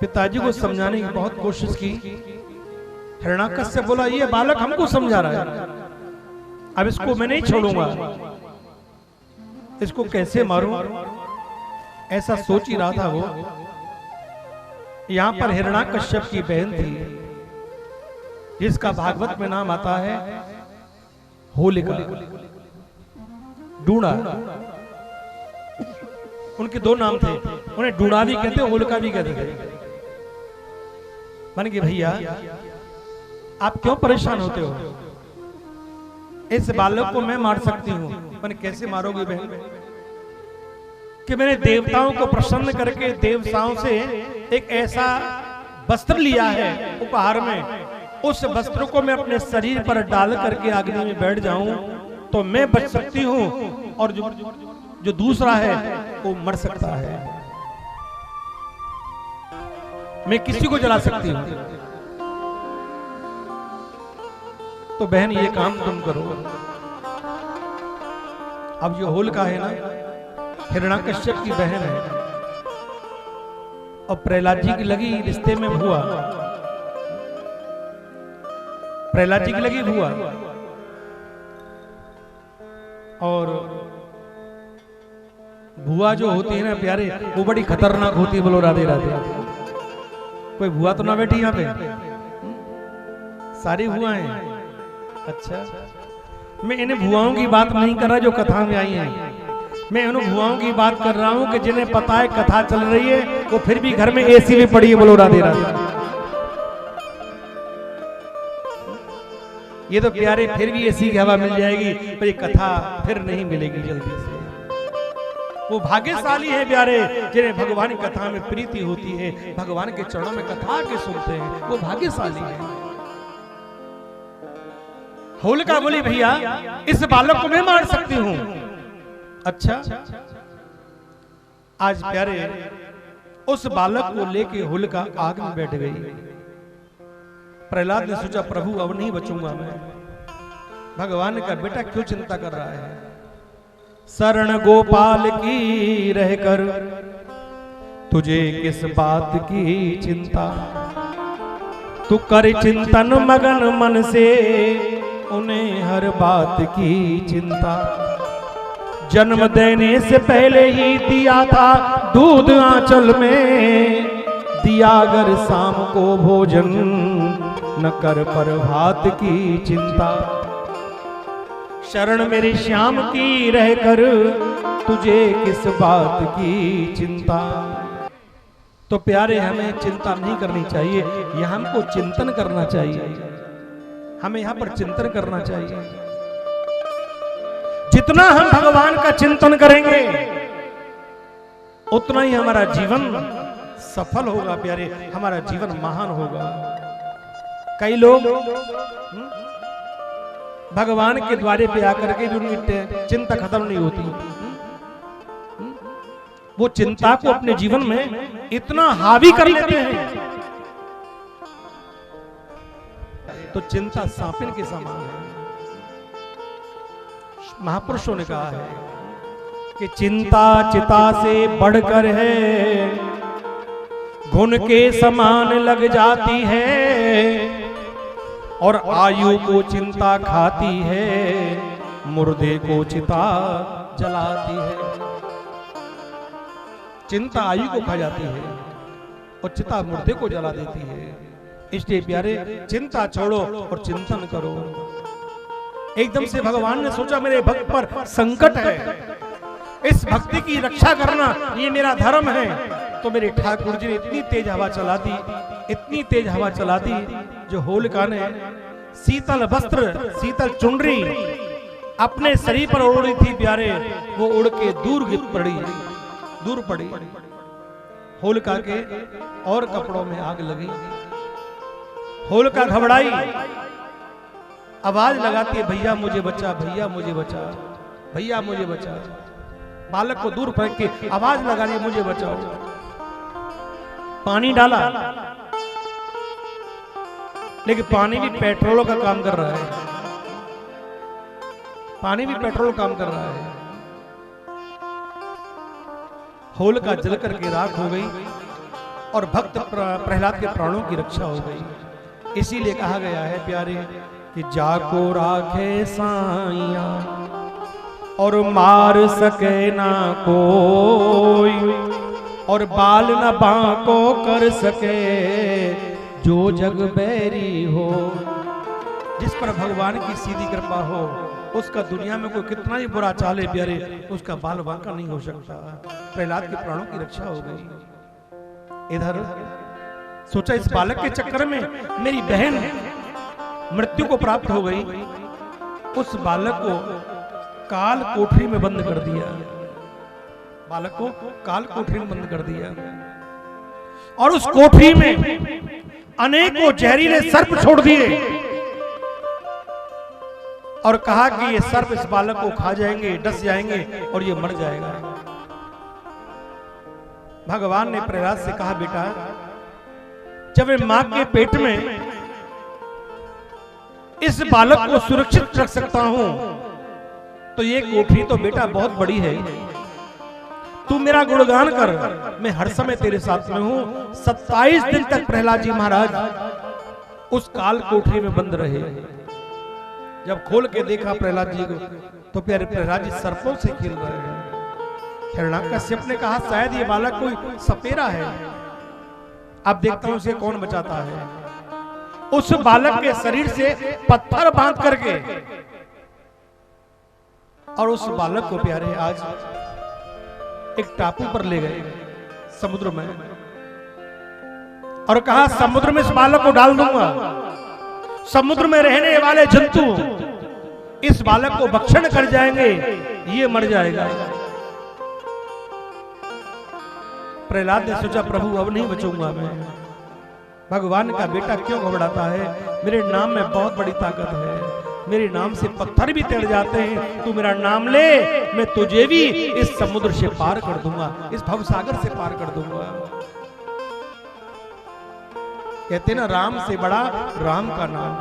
पिताजी को समझाने की बहुत कोशिश की। हिरण्याकश्यप बोला ये बालक हमको समझा रहा है, अब इसको मैं नहीं छोड़ूंगा, इसको कैसे मारूं, ऐसा सोच ही रहा था वो। यहां पर हिरण्याकश्यप की बहन थी जिसका भागवत में नाम आता है होलिका, डूणा। उनके दो नाम थे, उन्हें डूणा भी कहते, होलिका भी कहते थे। मन के भैया आप क्यों परेशान होते हो, इस बालक को मैं मार सकती हूं। मैंने कैसे मारोगी बहन, कि मैंने देवताओं को प्रसन्न करके देवताओं से एक ऐसा वस्त्र लिया है उपहार में, उस वस्त्र को मैं अपने शरीर पर डाल करके अग्नि में बैठ जाऊं तो मैं बच सकती हूं, और जो दूसरा है वो मर सकता है, मैं किसी को जला सकती हूं। तो बहन ये काम तुम करो। अब जो होलिका है ना, हिरण्याकश्यप की बहन है, और प्रहलाद जी की लगी रिश्ते में भुआ, प्रहलाद जी की लगी भुआ, और भुआ जो होती है ना प्यारे, वो बड़ी खतरनाक होती है। बोलो राधे राधे। कोई भुआ तो ना बैठी यहाँ पे, सारी भुआ हैं। अच्छा, मैं इन्हें भुआओं की बात नहीं कर रहा जो कथा में आई हैं, मैं उन भुआओं की बात कर रहा हूं कि जिन्हें पता है कथा चल रही है, वो फिर भी घर में एसी में पड़ी है। बोलो राधे राधे। ये तो प्यारे फिर भी एसी की हवा मिल जाएगी, पर ये कथा फिर नहीं मिलेगी जल्दी से। वो भाग्यशाली है प्यारे जिन्हें भगवान की कथा में प्रीति होती है, भगवान के चरणों में कथा के सुनते हैं, वो भाग्यशाली है। होलिका बोली भैया इस बालक को मैं मार सकती हूं। अच्छा, आज प्यारे उस बालक को लेके होलिका आग में बैठ गई। प्रहलाद ने सोचा प्रभु अब नहीं बचूंगा मैं। भगवान का बेटा क्यों चिंता कर रहा है, शरण गोपाल की रहकर तुझे किस बात की चिंता, तू कर चिंतन मगन मन से उन्हें हर बात की चिंता। जन्म देने से पहले ही दिया था दूध आंचल में, दिया अगर शाम को भोजन न कर प्रभात की चिंता। शरण मेरे श्याम की रहकर तुझे किस बात की चिंता। तो प्यारे हमें चिंता नहीं करनी चाहिए, यह हमको चिंतन करना चाहिए, हमें यहाँ पर चिंतन करना चाहिए। जितना हम भगवान का चिंतन करेंगे उतना ही हमारा जीवन सफल होगा प्यारे, हमारा जीवन महान होगा। कई लोग भगवान के द्वारे पे आकर के भी उनकी चिंता खत्म नहीं होती, वो चिंता को अपने जीवन में इतना हावी कर लेते हैं, तो चिंता सांपिन के समान है। महापुरुषों ने कहा है कि चिंता चिता से बढ़कर है, घुन के समान लग जाती है, और आयु को चिंता खाती है, मुर्दे को चिता जलाती है। चिंता आयु को खा जाती है और चिता मुर्दे को जला देती है। इसलिए प्यारे चिंता छोड़ो और चिंतन करो। एकदम से भगवान ने सोचा मेरे भक्त पर संकट है, इस भक्ति की रक्षा करना ये मेरा धर्म है। तो मेरे ठाकुर जी ने इतनी तेज हवा चला दी, इतनी तेज हवा चला दी, जो होलिका ने शीतल वस्त्र शीतल चुनरी अपने शरीर पर ओढ़ी थी प्यारे, वो उड़ के दूर दूर पड़ी। होलिका के और कपड़ों में आग लगी। होलिका घबराई, आवाज लगाती है भैया मुझे बचा, भैया मुझे बचा, भैया मुझे बचा। बालक को दूर फेंक के आवाज लगा रही है मुझे बचाओ। पानी डाला, लेकिन पानी भी पेट्रोल का काम कर रहा है, पानी भी पेट्रोल काम कर रहा है। होलिका जल करके राख हो गई। और भक्त प्रहलाद के प्राणों की रक्षा हो गई। इसीलिए कहा गया है प्यारे कि जाको राखे साइया और मार सके ना कोई, और बाल न बांको कर सके जो जग बैरी हो। जिस पर भगवान की सीधी कृपा हो उसका दुनिया में कोई कितना ही बुरा चाले प्यारे, उसका बाल बांका नहीं हो सकता। प्रहलाद के प्राणों की रक्षा हो गई। इधर सोचा इस बालक के चक्कर में मेरी बहन मृत्यु को प्राप्त हो गई। उस बालक को काल कोठरी में बंद कर दिया, बालक को काल कोठरी में बंद कर दिया, और उस कोठरी में अनेकों जहरीले सर्प छोड़ दिए और कहा कि ये सर्प इस बालक को खा जाएंगे, डस जाएंगे और ये मर जाएगा। भगवान ने प्रहलाद से कहा बेटा जब मैं मां के पेट में इस बालक को सुरक्षित रख सकता हूं तो ये कोठरी तो बेटा बहुत बड़ी है, तू मेरा गुणगान कर, मैं हर समय तेरे साथ में हूं। 27 दिन तक प्रहलाद जी महाराज उस काल कोठरी में बंद रहे। जब खोल के देखा प्रहलाद जी को तो प्यारे प्रहलाद जी सर्पों से खेल रहे हैं। हिरण्याकश्यप ने कहा शायद ये बालक कोई सपेरा है, अब देखता हूं उसे कौन बचाता है। उस बालक के शरीर से पत्थर बांध करके और उस बालक को प्यारे आज एक टापू पर ले गए समुद्र में, और कहा समुद्र में इस बालक को डाल दूंगा, समुद्र में रहने वाले जंतु इस बालक को भक्षण कर जाएंगे, ये मर जाएगा। प्रहलाद ने सोचा प्रभु अब नहीं बचूंगा मैं। भगवान का बेटा क्यों घबराता है, मेरे नाम में बहुत बड़ी ताकत है, मेरे नाम से पत्थर भी तैर जाते हैं, तू मेरा नाम ले, मैं तुझे भी इस समुद्र से पार कर दूंगा, इस भवसागर से पार कर दूंगा। कहते ना राम से बड़ा राम का नाम,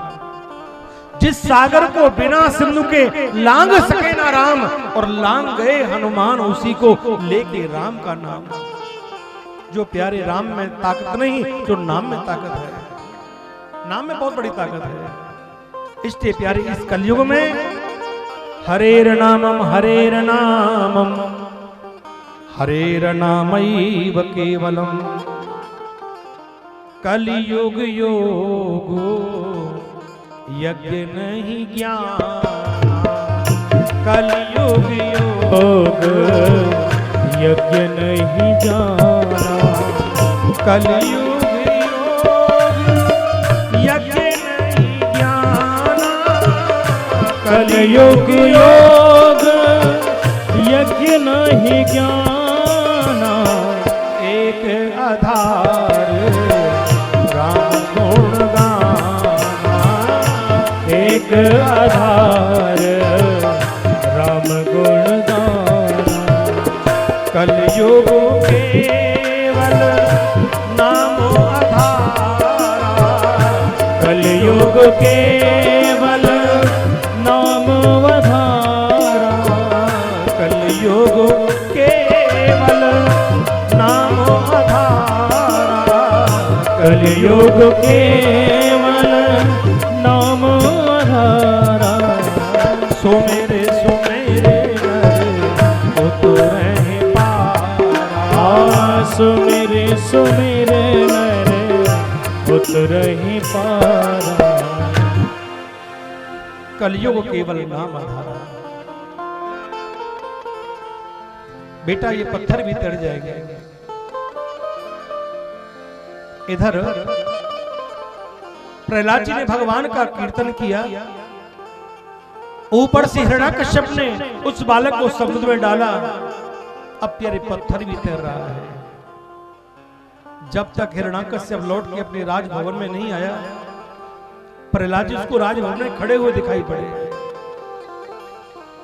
जिस सागर को बिना सिंधु के लांग सके ना राम, और लांग गए हनुमान उसी को लेके राम का नाम। जो प्यारे राम में ताकत नहीं, जो नाम में ताकत है, नाम में बहुत बड़ी ताकत है। इसलिए प्यारे इस कलयुग में हरेर नामम हरेर नामैव केवलम कलियुग योगो यज्ञ नहीं ज्ञान, कलियुग योग यज्ञ नहीं जाना, कलियुग योग यज्ञ नहीं ज्ञाना, कलियुग योग यज्ञ नहीं ज्ञाना। एक आधार राम गुण गाना, एक आधार राम गुण गाना, कलयुग केवल नाम आधारा, कलयुग केवल नाम आधारा, कलयुग केवल नाम आधारा, कलयुग केवल नाम आधारा। सुमेरे उतरे पारा, सुमेरे नरे उतरे पारा, कलयुग केवल नाम आधारा। बेटा ये पत्थर भी तड़ जाएंगे। इधर प्रहलाद जी ने भगवान का कीर्तन किया, ऊपर से हिरण्याकश्यप ने उस बालक को समुद्र में डाला, अब प्यारे पत्थर भी तैर रहा है। जब तक हिरण्याकश्यप लौट के अपने राजभवन में नहीं आया, प्रहलाद जी उसको राजभवन में खड़े हुए दिखाई पड़े।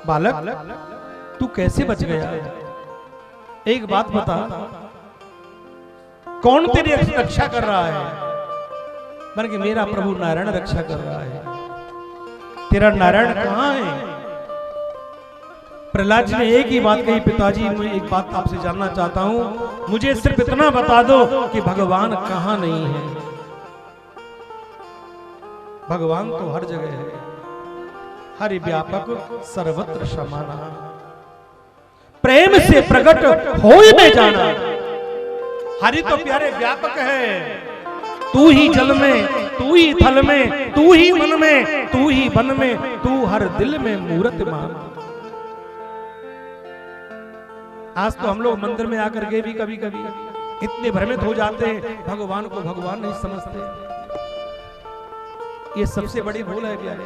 बालक तू कैसे बच गया, एक बात बता, कौन तेरी रक्षा कर रहा है? बल्कि मेरा प्रभु नारायण रक्षा कर रहा है। तेरा नारायण कहां है? प्रहलाद जी ने एक ही बात कही, पिताजी मैं एक बात आपसे जानना चाहता हूं, मुझे सिर्फ इतना बता दो कि भगवान कहां नहीं है। भगवान तो हर जगह है, हरि व्यापक सर्वत्र समाना, प्रेम से प्रकट होई में जाना। हरि तो प्यारे व्यापक है, तू ही जल में, तू ही थल में, तू ही मन में, तू ही वन में, तू हर दिल में मूरत मान। आज तो हम लोग मंदिर में आकर के भी कभी कभी इतने भ्रमित हो जाते हैं, भगवान को भगवान नहीं समझते। ये सबसे बड़ी भूल है प्यारे।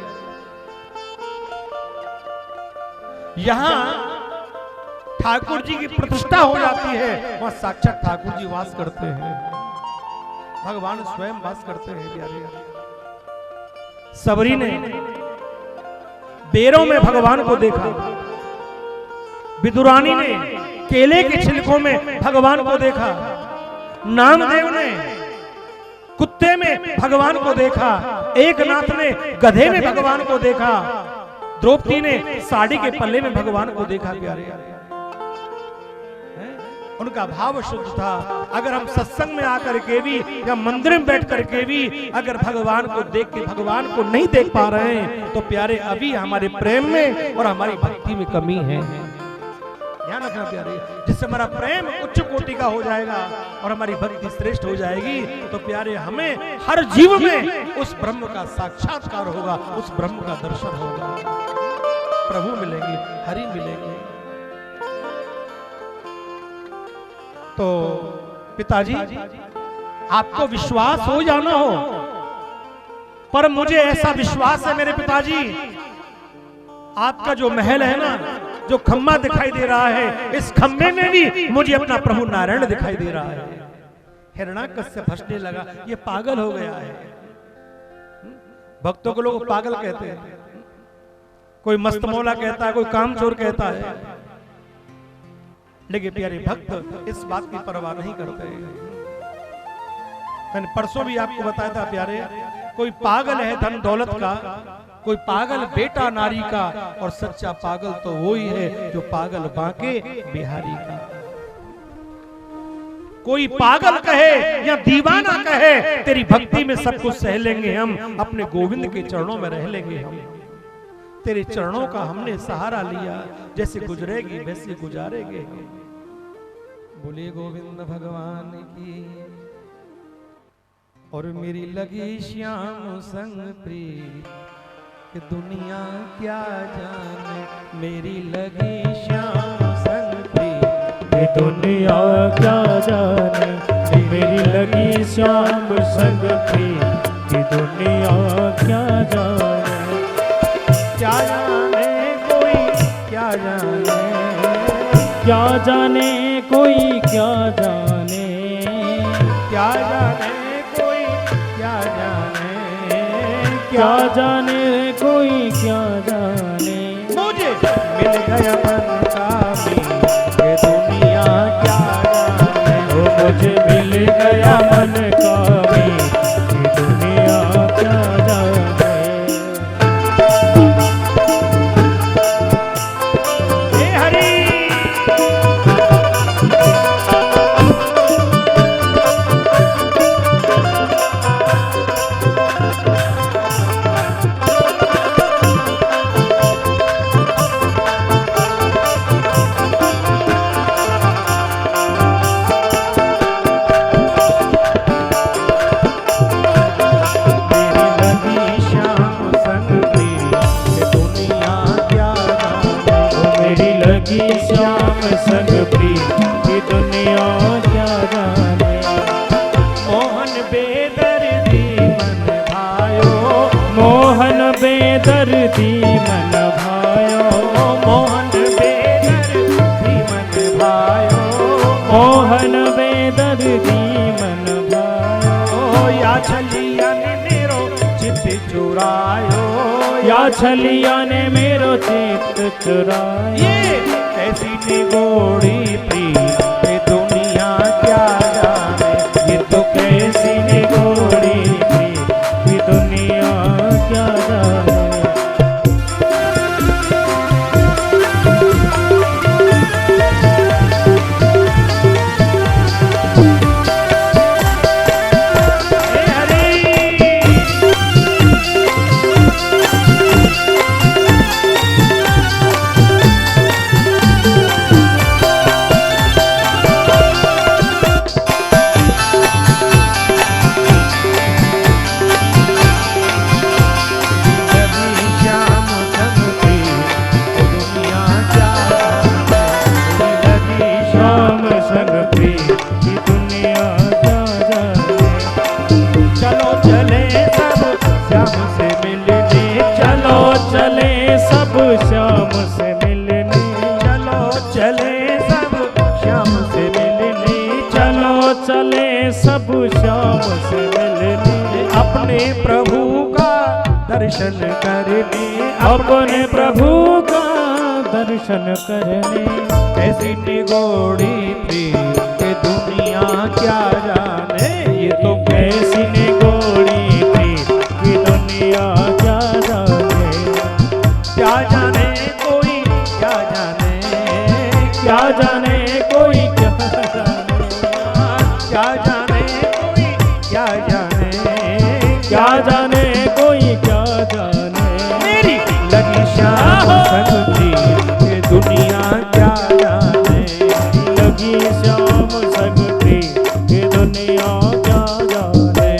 यहां ठाकुर जी की प्रतिष्ठा हो जाती है, वहां साक्षात ठाकुर जी वास करते हैं, भगवान स्वयं वास करते हैं प्यारे। सबरी ने बेरों में भगवान को देखा, विदुरानी ने केले के छिलकों में भगवान को देखा, नामदेव ने कुत्ते में भगवान को देखा, एकनाथ ने गधे में भगवान को देखा, द्रौपदी ने साड़ी के पल्ले में भगवान को देखा प्यारे। उनका भाव शुद्ध था। अगर हम सत्संग में आकर के भी या मंदिर में बैठ करके भी अगर भगवान को देख के भगवान को नहीं देख पा रहे हैं तो प्यारे अभी हमारे प्रेम में और हमारी भक्ति में कमी है। ध्यान रखना प्यारे, जिससे हमारा प्रेम उच्च कोटि का हो जाएगा और हमारी भक्ति श्रेष्ठ हो जाएगी तो प्यारे हमें हर जीव में उस ब्रह्म का साक्षात्कार होगा, उस ब्रह्म का दर्शन होगा, प्रभु मिलेंगे, हरि मिलेंगे। तो पिताजी आपको विश्वास हो या ना हो, पर मुझे ऐसा विश्वास है मेरे पिताजी, आपका जो महल है ना, जो खम्मा दिखाई दे रहा है, इस खम्बे में भी मुझे अपना प्रभु नारायण दिखाई दे रहा है। हिरण्याकश्यप हंसने लगा, ये पागल हो गया है। भक्तों को लोग पागल कहते हैं, कोई मस्त मौला कहता है, कोई कामचोर कहता है, लेकिन प्यारे भक्त इस बात की परवाह नहीं करते। मैंने परसों भी आपको बताया था प्यारे, कोई पागल है धन दौलत का, कोई पागल बेटा नारी का, और सच्चा पागल तो वो ही है जो पागल बांके बिहारी का। कोई पागल कहे या दीवाना कहे, तेरी भक्ति में सब कुछ सह लेंगे हम, अपने गोविंद के चरणों में रह लेंगे हम। तेरे चरणों का हमने सहारा लिया, जैसे गुजरेगी वैसे गुजारेंगे। बोले गोविंद भगवान की। और मेरी लगी श्याम संग प्रीत कि दुनिया क्या जाने, मेरी लगी श्याम संग प्रीत कि दुनिया क्या जाने, मेरी लगी श्याम संग प्रीत कि दुनिया क्या जाने। क्या जाने कोई क्या जाने, क्या जाने कोई क्या जाने, क्या जाने कोई क्या जाने, क्या जाने कोई क्या जाने। मुझे मिल गया मन का मीत ये दुनिया क्या जाने, ओ मुझे मिल गया मन का मीत ये दुनिया क्या जाने। हे हरि श्याम संग प्रीत की दुनिया क्या जाने। मोहन बेदर्दी मन भायो, मोहन बेदर्दी मन भायो, मोहन बेदर्दी मन भायो, मोहन बेदर्दी मन भायो। या छलिया ने मेरो चित्त चुरायो, या छलिया ने मेरो चित्त चुरायो। ऐसी निगोड़ी प्रीत ये दुनिया क्या जाने, ये तो कैसी निगोड़ी प्रीत ये दुनिया क्या जाने। श्याम से मिलने, अपने प्रभु का दर्शन करने, अपने प्रभु का दर्शन करने। ऐसी निगोड़ी प्रीत के दुनिया क्या जाने, ये तो कैसी निगोड़ी प्रीत की दुनिया क्या जाने। क्या जाने कोई क्या जाने, क्या जाने कोई क्या जाने, क्या जाने कोई क्या जाने, क्या जाने कोई क्या जाने। मेरी लगी श्याम संग प्रीत के दुनिया क्या जाने, लगी श्याम संग प्रीत की दुनिया क्या जाने।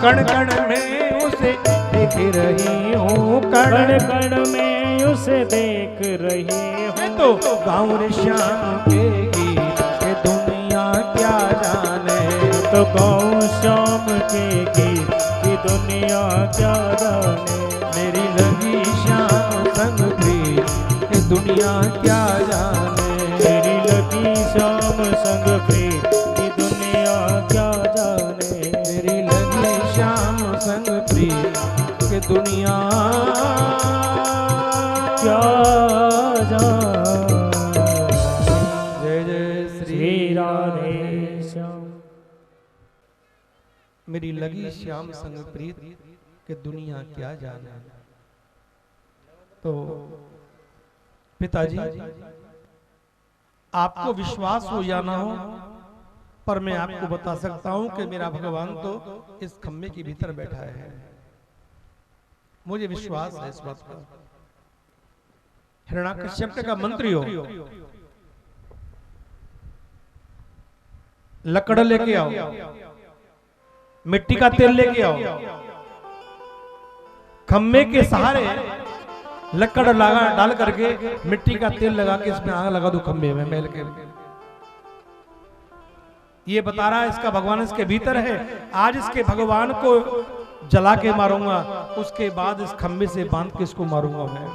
कण कण में उसे देख रही हूँ, कण कण में उसे देख रही हूँ। तो गाँव रे श्याम के गीत के दुनिया क्या जाने, तो गाँव श्याम के गीत की दुनिया क्या जाने। मेरी लगी श्याम संग प्रीत के दुनिया क्या जाने, मेरी लगी श्याम संग प्रीत की दुनिया क्या जाने। मेरी लगी श्याम संग प्रीत के दुनिया क्या जाने। जय जय श्री राधे श्याम। मेरी लगी श्याम संग प्रीत के दुनिया क्या जाने। तो पिताजी, आपको विश्वास हो या ना हो, पर मैं आपको बता सकता हूं कि मेरा भगवान तो इस खम्भे के भीतर बैठा है। मुझे विश्वास है इस बात का। हिरण्याकश्यप का मंत्री हो, लकड़ लेके आओ, मिट्टी का तेल लेके आओ, खम्भे के सहारे लकड़ लगा डाल करके मिट्टी का तेल लगा के इसमें आग लगा दो खम्भे में मेल के। ये बता रहा है इसका भगवान इसके भीतर है। आज इसके भगवान को जला के मारूंगा, उसके बाद इस खम्भे से बांध के इसको मारूंगा मैं।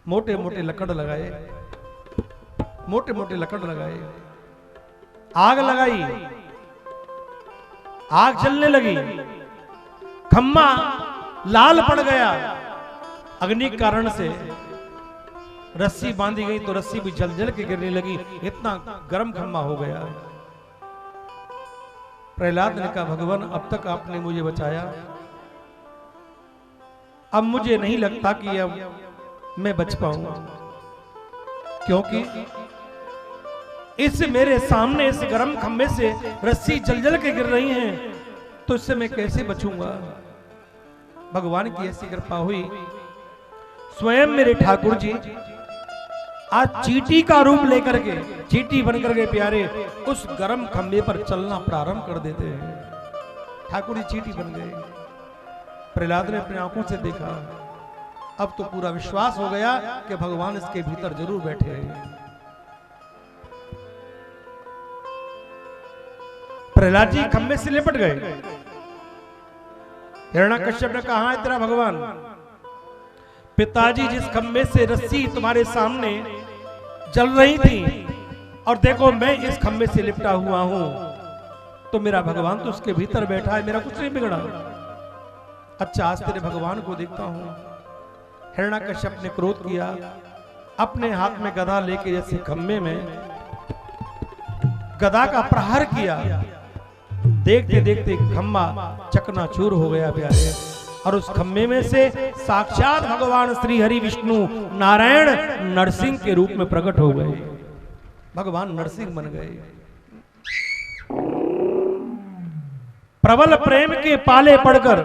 मोटे मोटे लकड़ लगाए, मोटे मोटे लकड़ लगाए, आग लगाई, आग जलने लगी, खम्मा लाल पड़ गया। अग्नि कारण से रस्सी बांधी गई तो रस्सी भी जल जल के गिरने लगी, इतना गर्म खम्मा हो गया। प्रहलाद ने कहा, भगवान अब तक आपने मुझे बचाया, अब मुझे नहीं लगता कि अब मैं बच पाऊंगा, क्योंकि इस मेरे सामने इस गर्म खम्भे से रस्सी जल जल के गिर रही हैं, तो इससे मैं कैसे बचूंगा। भगवान की ऐसी कृपा हुई, स्वयं मेरे ठाकुर जी आज चींटी का रूप लेकर के, चींटी बनकर के प्यारे उस गर्म खंभे पर चलना प्रारंभ कर देते हैं। ठाकुर जी चींटी बन गए। प्रहलाद ने अपनी आंखों से देखा, अब तो पूरा विश्वास हो गया कि भगवान इसके भीतर जरूर बैठे हैं। प्रहलाद जी खंभे से लिपट गए। हिरण्याकश्यप ने कहा, है तेरा भगवान? पिताजी, जिस खंभे से रस्सी तुम्हारे सामने जल रही थी और देखो मैं इस खंभे से लिपटा हुआ हूं, तो मेरा भगवान तो उसके भीतर बैठा है, मेरा कुछ नहीं बिगड़ा। अच्छा, आज तेरे भगवान को देखता हूं। हिरण्याकश्यप ने क्रोध किया, अपने हाथ में गदा लेके जैसे खम्भे में गदा का प्रहार किया। देखते देखते खम्भा चकनाचूर हो गया प्यारे, और उस खम्भे में से साक्षात भगवान श्री हरि विष्णु नारायण नरसिंह के रूप में प्रकट हो गए। भगवान नरसिंह बन गए। प्रबल प्रेम के पाले पड़कर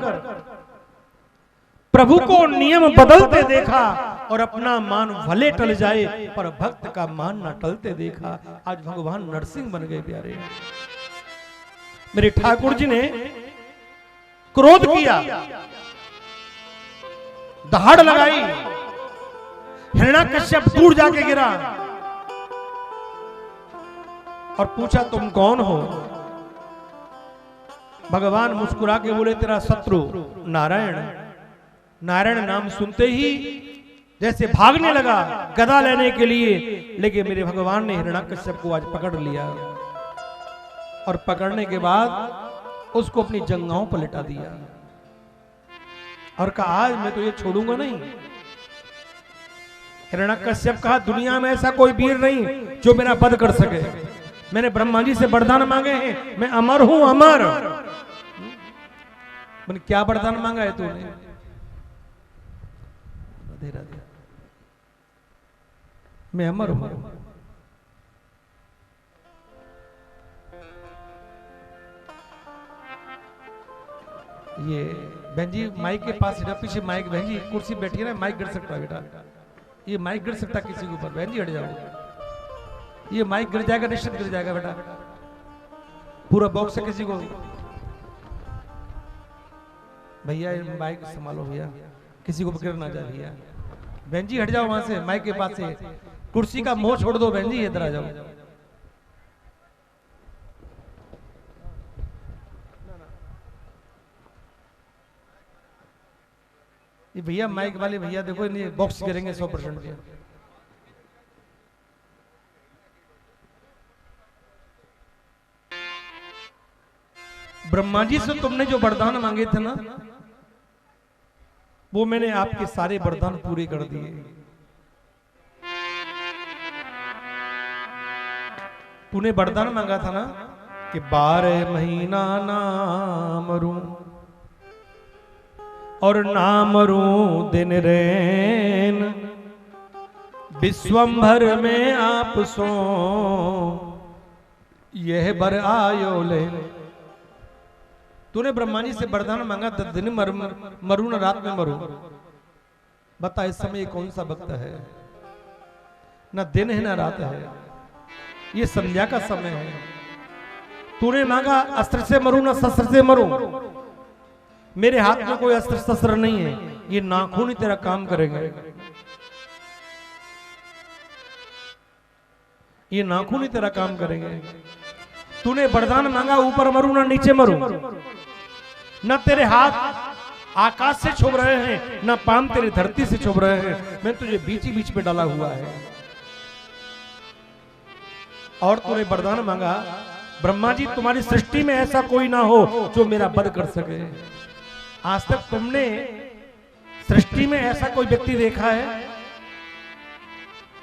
प्रभु को नियम बदलते देखा, और अपना मान भले टल जाए पर भक्त का मान न टलते देखा। आज भगवान नरसिंह बन गए प्यारे। मेरे ठाकुर जी ने क्रोध किया, दहाड़ लगाई, हिरण्याकश्यप दूर जाके गिरा और पूछा तुम कौन हो? भगवान मुस्कुरा के बोले तेरा शत्रु नारायण। नारायण नाम सुनते ही जैसे भागने लगा गदा लेने के लिए, लेकिन मेरे भगवान ने हिरण्याकश्यप को आज पकड़ लिया, और पकड़ने के बाद उसको अपनी जंघाओं पर लिटा दिया और कहा आज मैं तो ये छोड़ूंगा नहीं। हिरण्याकश्यप कहा दुनिया में ऐसा कोई वीर नहीं जो मेरा वध कर सके। मैंने ब्रह्मा जी से वरदान मांगे हैं, मैं अमर हूं, अमर। मैंने क्या वरदान मांगा है तूने? राधे राधे। मैं अमर हूं। ये बहन जी माइक के पास पीछे माइक, बहन जी कुर्सी बैठी है ना, माइक गिर सकता है बेटा, ये माइक गिर सकता किसी के ऊपर। बहन जी हट जाओ, ये माइक गिर जाएगा, निश्चित गिर जाएगा बेटा। पूरा बॉक्स है किसी को। भैया माइक संभालो भैया, किसी को गिर ना जाए भैया। बहन जी हट जाओ वहां से, माइक के पास से कुर्सी का मोह छोड़ दो बहन जी, इधर आ जाओ। ये भैया माइक वाले भैया देखो, इन्हें बॉक्स गिरेंगे 100% के। ब्रह्मा जी से तुमने जो वरदान मांगे थे ना, वो मैंने आपके सारे वरदान पूरे कर दिए। तूने वरदान मांगा था ना कि 12 महीना ना मरूं और ना मरूं दिन रैन, विश्वंभर में आप सो यह बर आयो ले। तूने ब्रह्मा जी से वरदान मांगा 10 दिन मरूं ना रात में मरूं। बता इस समय कौन सा वक्त है? ना दिन है ना रात है, ये संध्या का समय है। तूने मांगा अस्त्र से मरूं ना शस्त्र से मरूं। मेरे हाथ में कोई अस्त्र शस्त्र नहीं है, ये नाखून ही तेरा काम करेंगे। ये नाखून ही तेरा काम करेंगे। तूने वरदान मांगा ऊपर मरूं ना नीचे मरूं। न तेरे हाथ आकाश से छुप रहे हैं, न पांव तेरी धरती से छुप रहे हैं। मैं तुझे बीच ही बीच पे डाला हुआ है। और तूने वरदान मांगा ब्रह्मा जी तुम्हारी सृष्टि में ऐसा कोई ना हो जो मेरा वध कर सके। आज तक तुमने सृष्टि में ऐसा कोई व्यक्ति देखा है?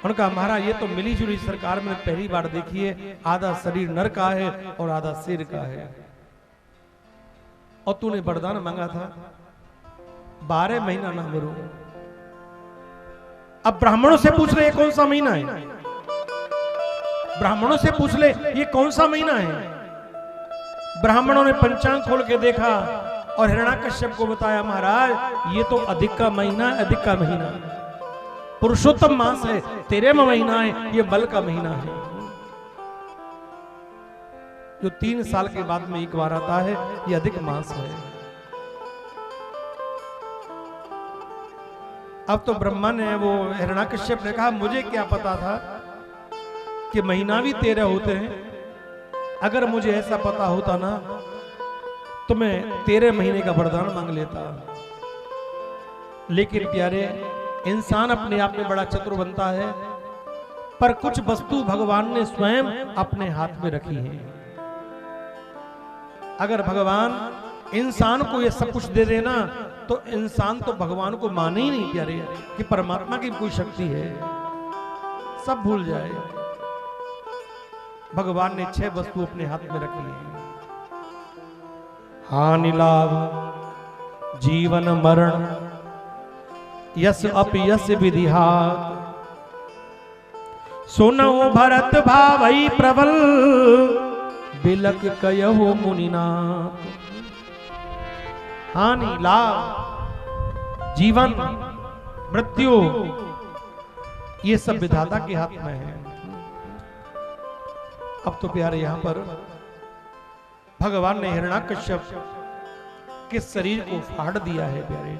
उनका महाराज ये तो मिली जुली सरकार में पहली बार देखी है। आधा शरीर नर का है और आधा सिर का है। और तूने वरदान मांगा था 12 महीना ना मरूं। अब ब्राह्मणों से पूछ ले ये कौन सा महीना है? ब्राह्मणों से पूछ ले ये कौन सा महीना है? ब्राह्मणों ने पंचांग खोल के देखा और हिरण्याकश्यप को बताया महाराज ये तो अधिक का महीना, अधिक का महीना, पुरुषोत्तम मास है, 13वां महीना है, ये बल का महीना है जो 3 साल के बाद में एक बार आता है। ये अधिक मास है। अब तो ब्रह्मा ने वो हिरण्याकश्यप ने कहा मुझे क्या पता था कि महीना भी 13 होते हैं। अगर मुझे ऐसा पता होता ना तो मैं 13 महीने का वरदान मांग लेता। लेकिन प्यारे इंसान अपने आप में बड़ा चतुर बनता है, पर कुछ वस्तु भगवान ने स्वयं अपने हाथ में रखी है। अगर भगवान इंसान को ये सब कुछ दे देना तो इंसान तो भगवान को माने ही नहीं प्यारे कि परमात्मा की कोई शक्ति है। सब भूल जाए। भगवान ने 6 वस्तु अपने हाथ में रखी है। हानि लाभ, जीवन मरण, यस अपयस विधिहात, सुनो भरत भावई प्रबल, बिलक कयहो मुनिनाथ। हानि लाभ, जीवन, मृत्यु, ये सब विधाता के हाथ में है। अब तो प्यारे यहां पर भगवान ने हिरण्याकश्यप के शरीर को फाड़ दिया है। प्यारे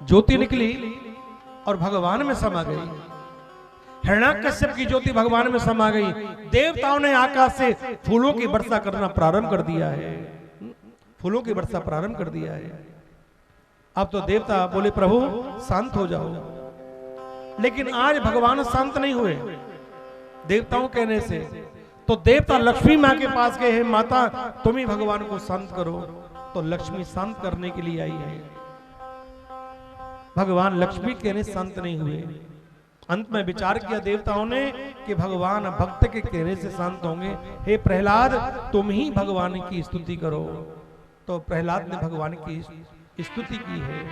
ज्योति निकली और भगवान में समा गई। हिरण्याकश्यप की ज्योति भगवान में समा गई। देवताओं ने आकाश से फूलों की वर्षा करना प्रारंभ कर दिया है। फूलों की वर्षा प्रारंभ कर दिया है। अब तो देवता बोले प्रभु शांत हो जाओ, लेकिन आज भगवान शांत नहीं हुए देवताओं कहने से। तो देवता लक्ष्मी मां के पास गए हैं, माता तुम ही भगवान को शांत करो। तो लक्ष्मी शांत करने के लिए आई है। भगवान लक्ष्मी कहने शांत नहीं हुए। अंत में विचार किया देवताओं ने कि भगवान भक्त के कहने से शांत होंगे। हे प्रहलाद तुम ही भगवान की स्तुति करो। तो प्रहलाद ने भगवान की स्तुति की है।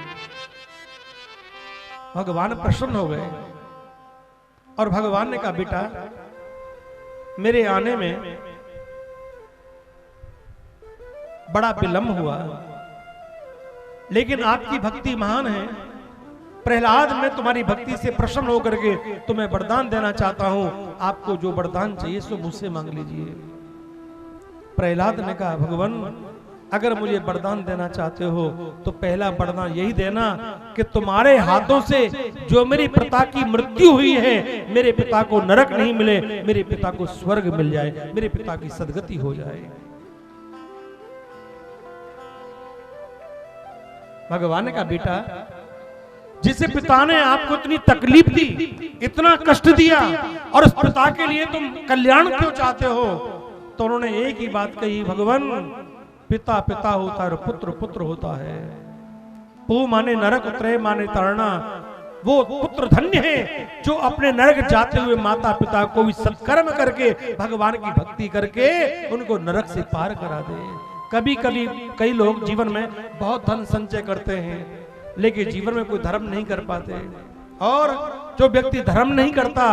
भगवान प्रसन्न हो गए और भगवान ने कहा बेटा मेरे आने में बड़ा विलंब हुआ, लेकिन आपकी भक्ति महान है। प्रहलाद मैं तुम्हारी भक्ति से प्रसन्न होकर के तुम्हें वरदान देना चाहता हूं। आपको जो वरदान चाहिए सो मुझसे मांग लीजिए। प्रहलाद ने कहा भगवान अगर मुझे वरदान देना चाहते हो तो पहला वरदान यही देना कि तुम्हारे हाथों से जो मेरे पिता की मृत्यु हुई है, मेरे पिता को नरक नहीं मिले, मेरे पिता को स्वर्ग मिल जाए, मेरे पिता की सदगति हो जाए। भगवान ने कहा बेटा जिस पिता ने आपको इतनी तकलीफ दी, इतना कष्ट दिया, और उस पिता के लिए तुम कल्याण क्यों चाहते हो? तो उन्होंने एक ही बात कही भगवान पिता पिता होता है और पुत्र पुत्र होता है। पू माने नरक, उतरे माने तरना। वो पुत्र धन्य है जो अपने नरक जाते हुए माता पिता को भी सत्कर्म करके भगवान की भक्ति करके उनको नरक से पार करा दे। कभी कभी कई लोग जीवन में बहुत धन संचय करते हैं लेकिन जीवन में कोई धर्म नहीं कर पाते, और जो व्यक्ति धर्म नहीं करता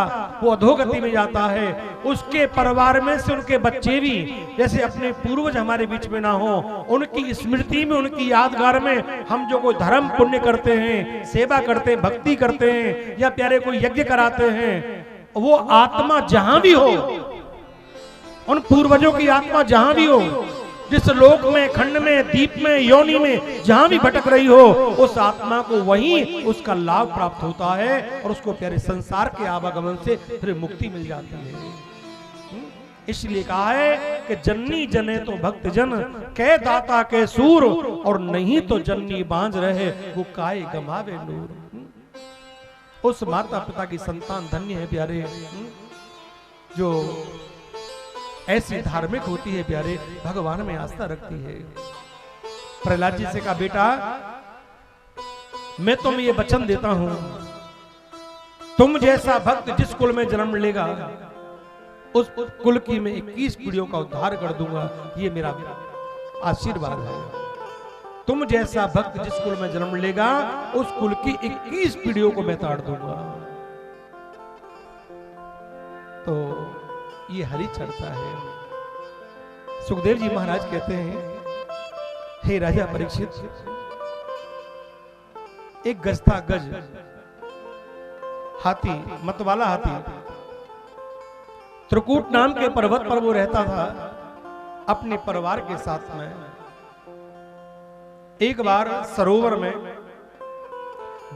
वो अधोगति में जाता है। उसके परिवार में से उनके बच्चे भी जैसे अपने पूर्वज हमारे बीच में ना हो, उनकी स्मृति में, उनकी यादगार में हम जो कोई धर्म पुण्य करते हैं, सेवा करते हैं, भक्ति करते हैं या प्यारे कोई यज्ञ कराते हैं, वो आत्मा जहां भी हो, उन पूर्वजों की आत्मा जहां भी हो, जिस लोक में, खंड में, दीप में, योनि में जहां भी भटक रही हो, उस आत्मा को वहीं उसका लाभ प्राप्त होता है और उसको प्यारे संसार के आवागमन से फिर मुक्ति मिल जाती है। इसलिए कहा है कि जन्नी जने तो भक्त जन, कै दाता के सूर, और नहीं तो जन्नी बांझ रहे वो काय गमावे नूर। उस माता पिता की संतान धन्य है प्यारे, जो ऐसी धार्मिक होती है प्यारे, भगवान में आस्था रखती है। प्रहलाद जी से कहा बेटा मैं तुम्हें ये वचन देता हूं, तुम जैसा भक्त जिस कुल में जन्म लेगा उस कुल की मैं 21 पीढ़ियों का उद्धार कर दूंगा, ये मेरा आशीर्वाद है। तुम जैसा भक्त जिस कुल में जन्म लेगा उस कुल की 21 पीढ़ियों को मैं ताड़ दूंगा। तो ये हरि चर्चा है। सुखदेव जी महाराज कहते हैं हे राजा परीक्षित, एक गज था, गज हाथी, मतवाला हाथी, त्रिकूट नाम के पर्वत पर वो रहता था अपने परिवार के साथ में। एक बार सरोवर में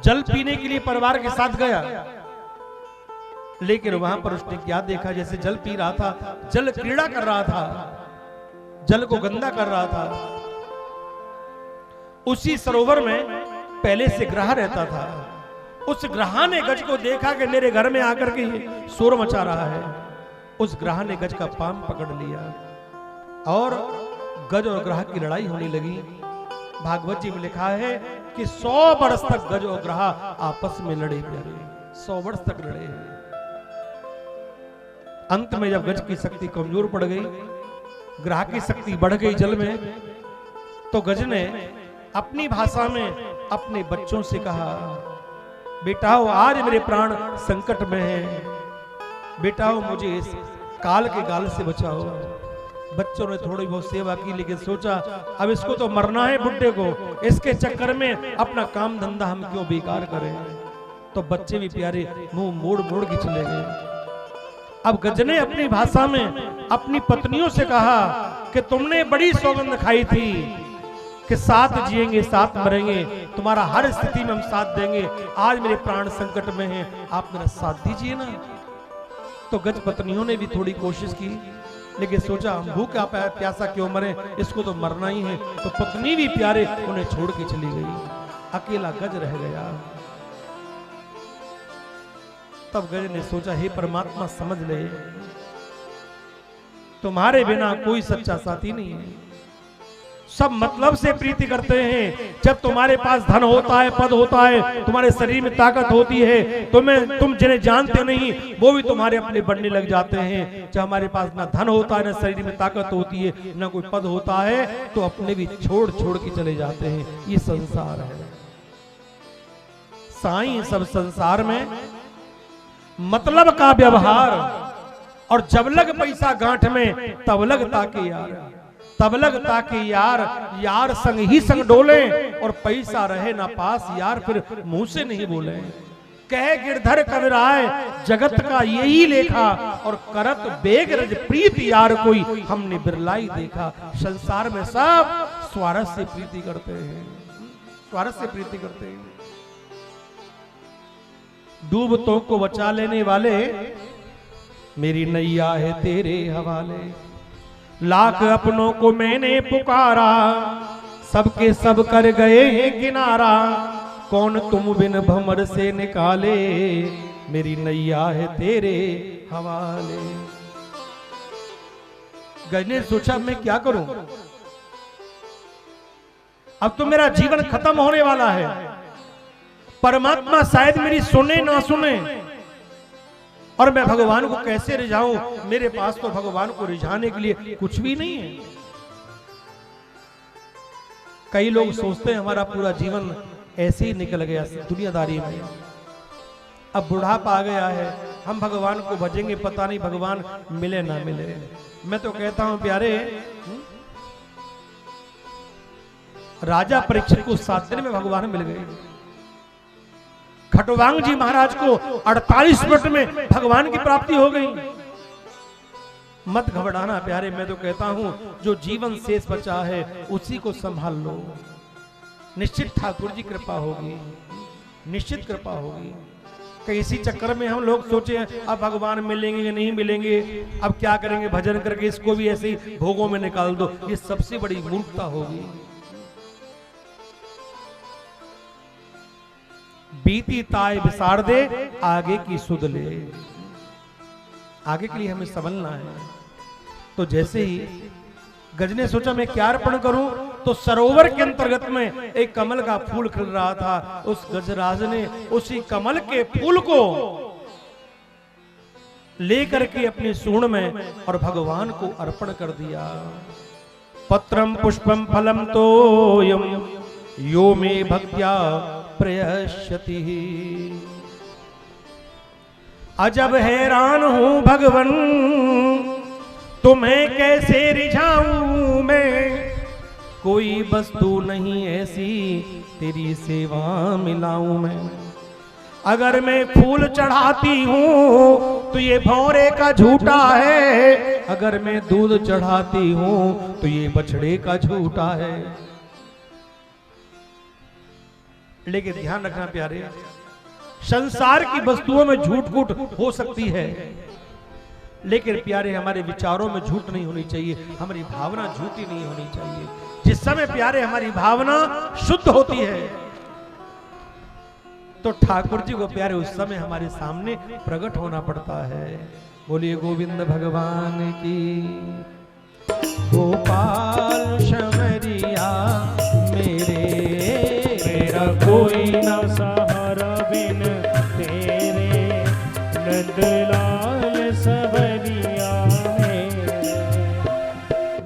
जल पीने के लिए परिवार के साथ गया, लेकिन वहां पर उसने क्या देखा, जैसे जल पी रहा था, जल क्रीड़ा कर रहा था, जल को गंदा कर रहा था। उसी सरोवर में पहले से ग्रह रहता था। उस ग्रह ने गज को देखा कि मेरे घर में आकर के ये शोर मचा रहा है। उस ग्रह ने गज का पाम पकड़ लिया और गज और ग्रह की लड़ाई होने लगी। भागवत जी में लिखा है कि 100 वर्ष तक गज और ग्रह आपस में लड़े प्यारे, 100 वर्ष तक लड़े हैं। अंत में जब गज की शक्ति कमजोर पड़ गई, ग्रह की शक्ति बढ़ गई जल में, तो गज ने अपनी भाषा में अपने बच्चों से कहा, बेटाओ आज मेरे प्राण संकट में हैं, बेटाओ मुझे इस काल के गाल से बचाओ। बच्चों ने थोड़ी बहुत सेवा की, लेकिन सोचा अब इसको तो मरना है बुड्ढे को, इसके चक्कर में अपना काम धंधा हम क्यों बेकार करें। तो बच्चे भी प्यारे मुंह मोड़ मोड़ के चले गए। अब गज ने अपनी भाषा में अपनी पत्नियों से कहा कि तुमने बड़ी सौगंध खाई थी कि साथ जिएंगे साथ मरेंगे, तुम्हारा हर स्थिति में हम साथ देंगे। आज मेरे प्राण संकट में हैं, आप मेरा साथ दीजिए ना। तो गज पत्नियों ने भी थोड़ी कोशिश की, लेकिन सोचा हम भूखा प्यासा क्यों मरे, इसको तो मरना ही है। तो पत्नी भी प्यारे उन्हें छोड़ के चली गई, अकेला गज रह गया। तब गज ने सोचा, हे परमात्मा समझ ले, तुम्हारे बिना कोई सच्चा साथी नहीं है। सब मतलब से प्रीति करते हैं। जब तुम्हारे पास धन होता है, पद होता है, तुम्हारे शरीर में ताकत होती है, तुम जिन्हें जानते नहीं वो भी तुम्हारे अपने बनने लग जाते हैं। जब हमारे पास ना धन होता है, ना शरीर में ताकत होती है, ना कोई पद होता है, तो अपने भी छोड़ छोड़ के चले जाते हैं। ये संसार है साईं। सब संसार में मतलब का व्यवहार, और जब लग पैसा गांठ में तब लग ताके यार, तब लग ताके यार, यार संग ही संग डोले, और पैसा रहे ना पास यार फिर मुंह से नहीं बोले। कह गिरधर कविराय जगत का यही लेखा, और करत बेग रज प्रीत यार कोई हमने बिरलाई देखा। संसार में सब स्वार्थ से प्रीति करते हैं, स्वार्थ से प्रीति करते हैं। डूबतों को बचा लेने वाले मेरी नैया है तेरे हवाले। लाख अपनों को मैंने पुकारा, सबके सब कर गए हैं किनारा। कौन तुम बिन भंवर से निकाले, मेरी नैया है तेरे हवाले। गज ने सोचा मैं क्या करूं, अब तो मेरा जीवन खत्म होने वाला है। परमात्मा शायद मेरी सुने ना सुने, और मैं भगवान को कैसे रिझाऊं। मेरे पास तो भगवान को रिझाने के लिए कुछ भी नहीं है। कई लोग सोचते हैं हमारा पूरा जीवन ऐसे ही निकल गया दुनियादारी में, अब बुढ़ापा आ गया है, हम भगवान को भजेंगे, पता नहीं भगवान मिले ना मिले। मैं तो कहता हूं प्यारे, राजा परीक्षित को 7 दिन में भगवान मिल गए। खटवांग जी महाराज को 48 मिनट में भगवान की प्राप्ति हो गई। मत घबराना प्यारे, मैं तो कहता हूं जो जीवन शेष बचा है उसी को संभाल लो। निश्चित ठाकुर जी कृपा होगी, निश्चित कृपा होगी। कहीं इसी चक्कर में हम लोग सोचे अब भगवान मिलेंगे या नहीं मिलेंगे, अब क्या करेंगे, भजन करके इसको भी ऐसे ही भोगों में निकाल दो। ये सबसे बड़ी मूर्खता होगी। बीती ताय विसार दे, आगे की सुध ले। आगे के लिए हमें संभलना है। तो जैसे ही गज ने सोचा मैं क्या अर्पण करूं, तो सरोवर के अंतर्गत में एक कमल का फूल खिल रहा था। उस गजराज ने उसी कमल के फूल को लेकर के अपनी सूंड में और भगवान को अर्पण कर दिया। पत्रम पुष्पम फलम तोयम यो मे भक्त्या प्रयश्यति। अजब हैरान हूं भगवन, तुम्हें कैसे रिझाऊं मैं। कोई वस्तु नहीं ऐसी तेरी सेवा मिलाऊं मैं। अगर मैं फूल चढ़ाती हूं तो ये भौरे का झूठा है, अगर मैं दूध चढ़ाती हूं तो ये बछड़े का झूठा है। लेकिन ध्यान रखना प्यारे, संसार की वस्तुओं में झूठ कूट हो सकती है, लेकिन प्यारे हमारे विचारों में झूठ नहीं होनी चाहिए, हमारी भावना झूठी नहीं होनी चाहिए। जिस समय प्यारे हमारी भावना शुद्ध होती है तो ठाकुर जी को प्यारे उस समय हमारे सामने प्रकट होना पड़ता है। बोलिए गोविंद भगवान की। गोपाल शमरिया मेरा कोई न सहारा बिन तेरे नंदलाल सवरिया मेरे।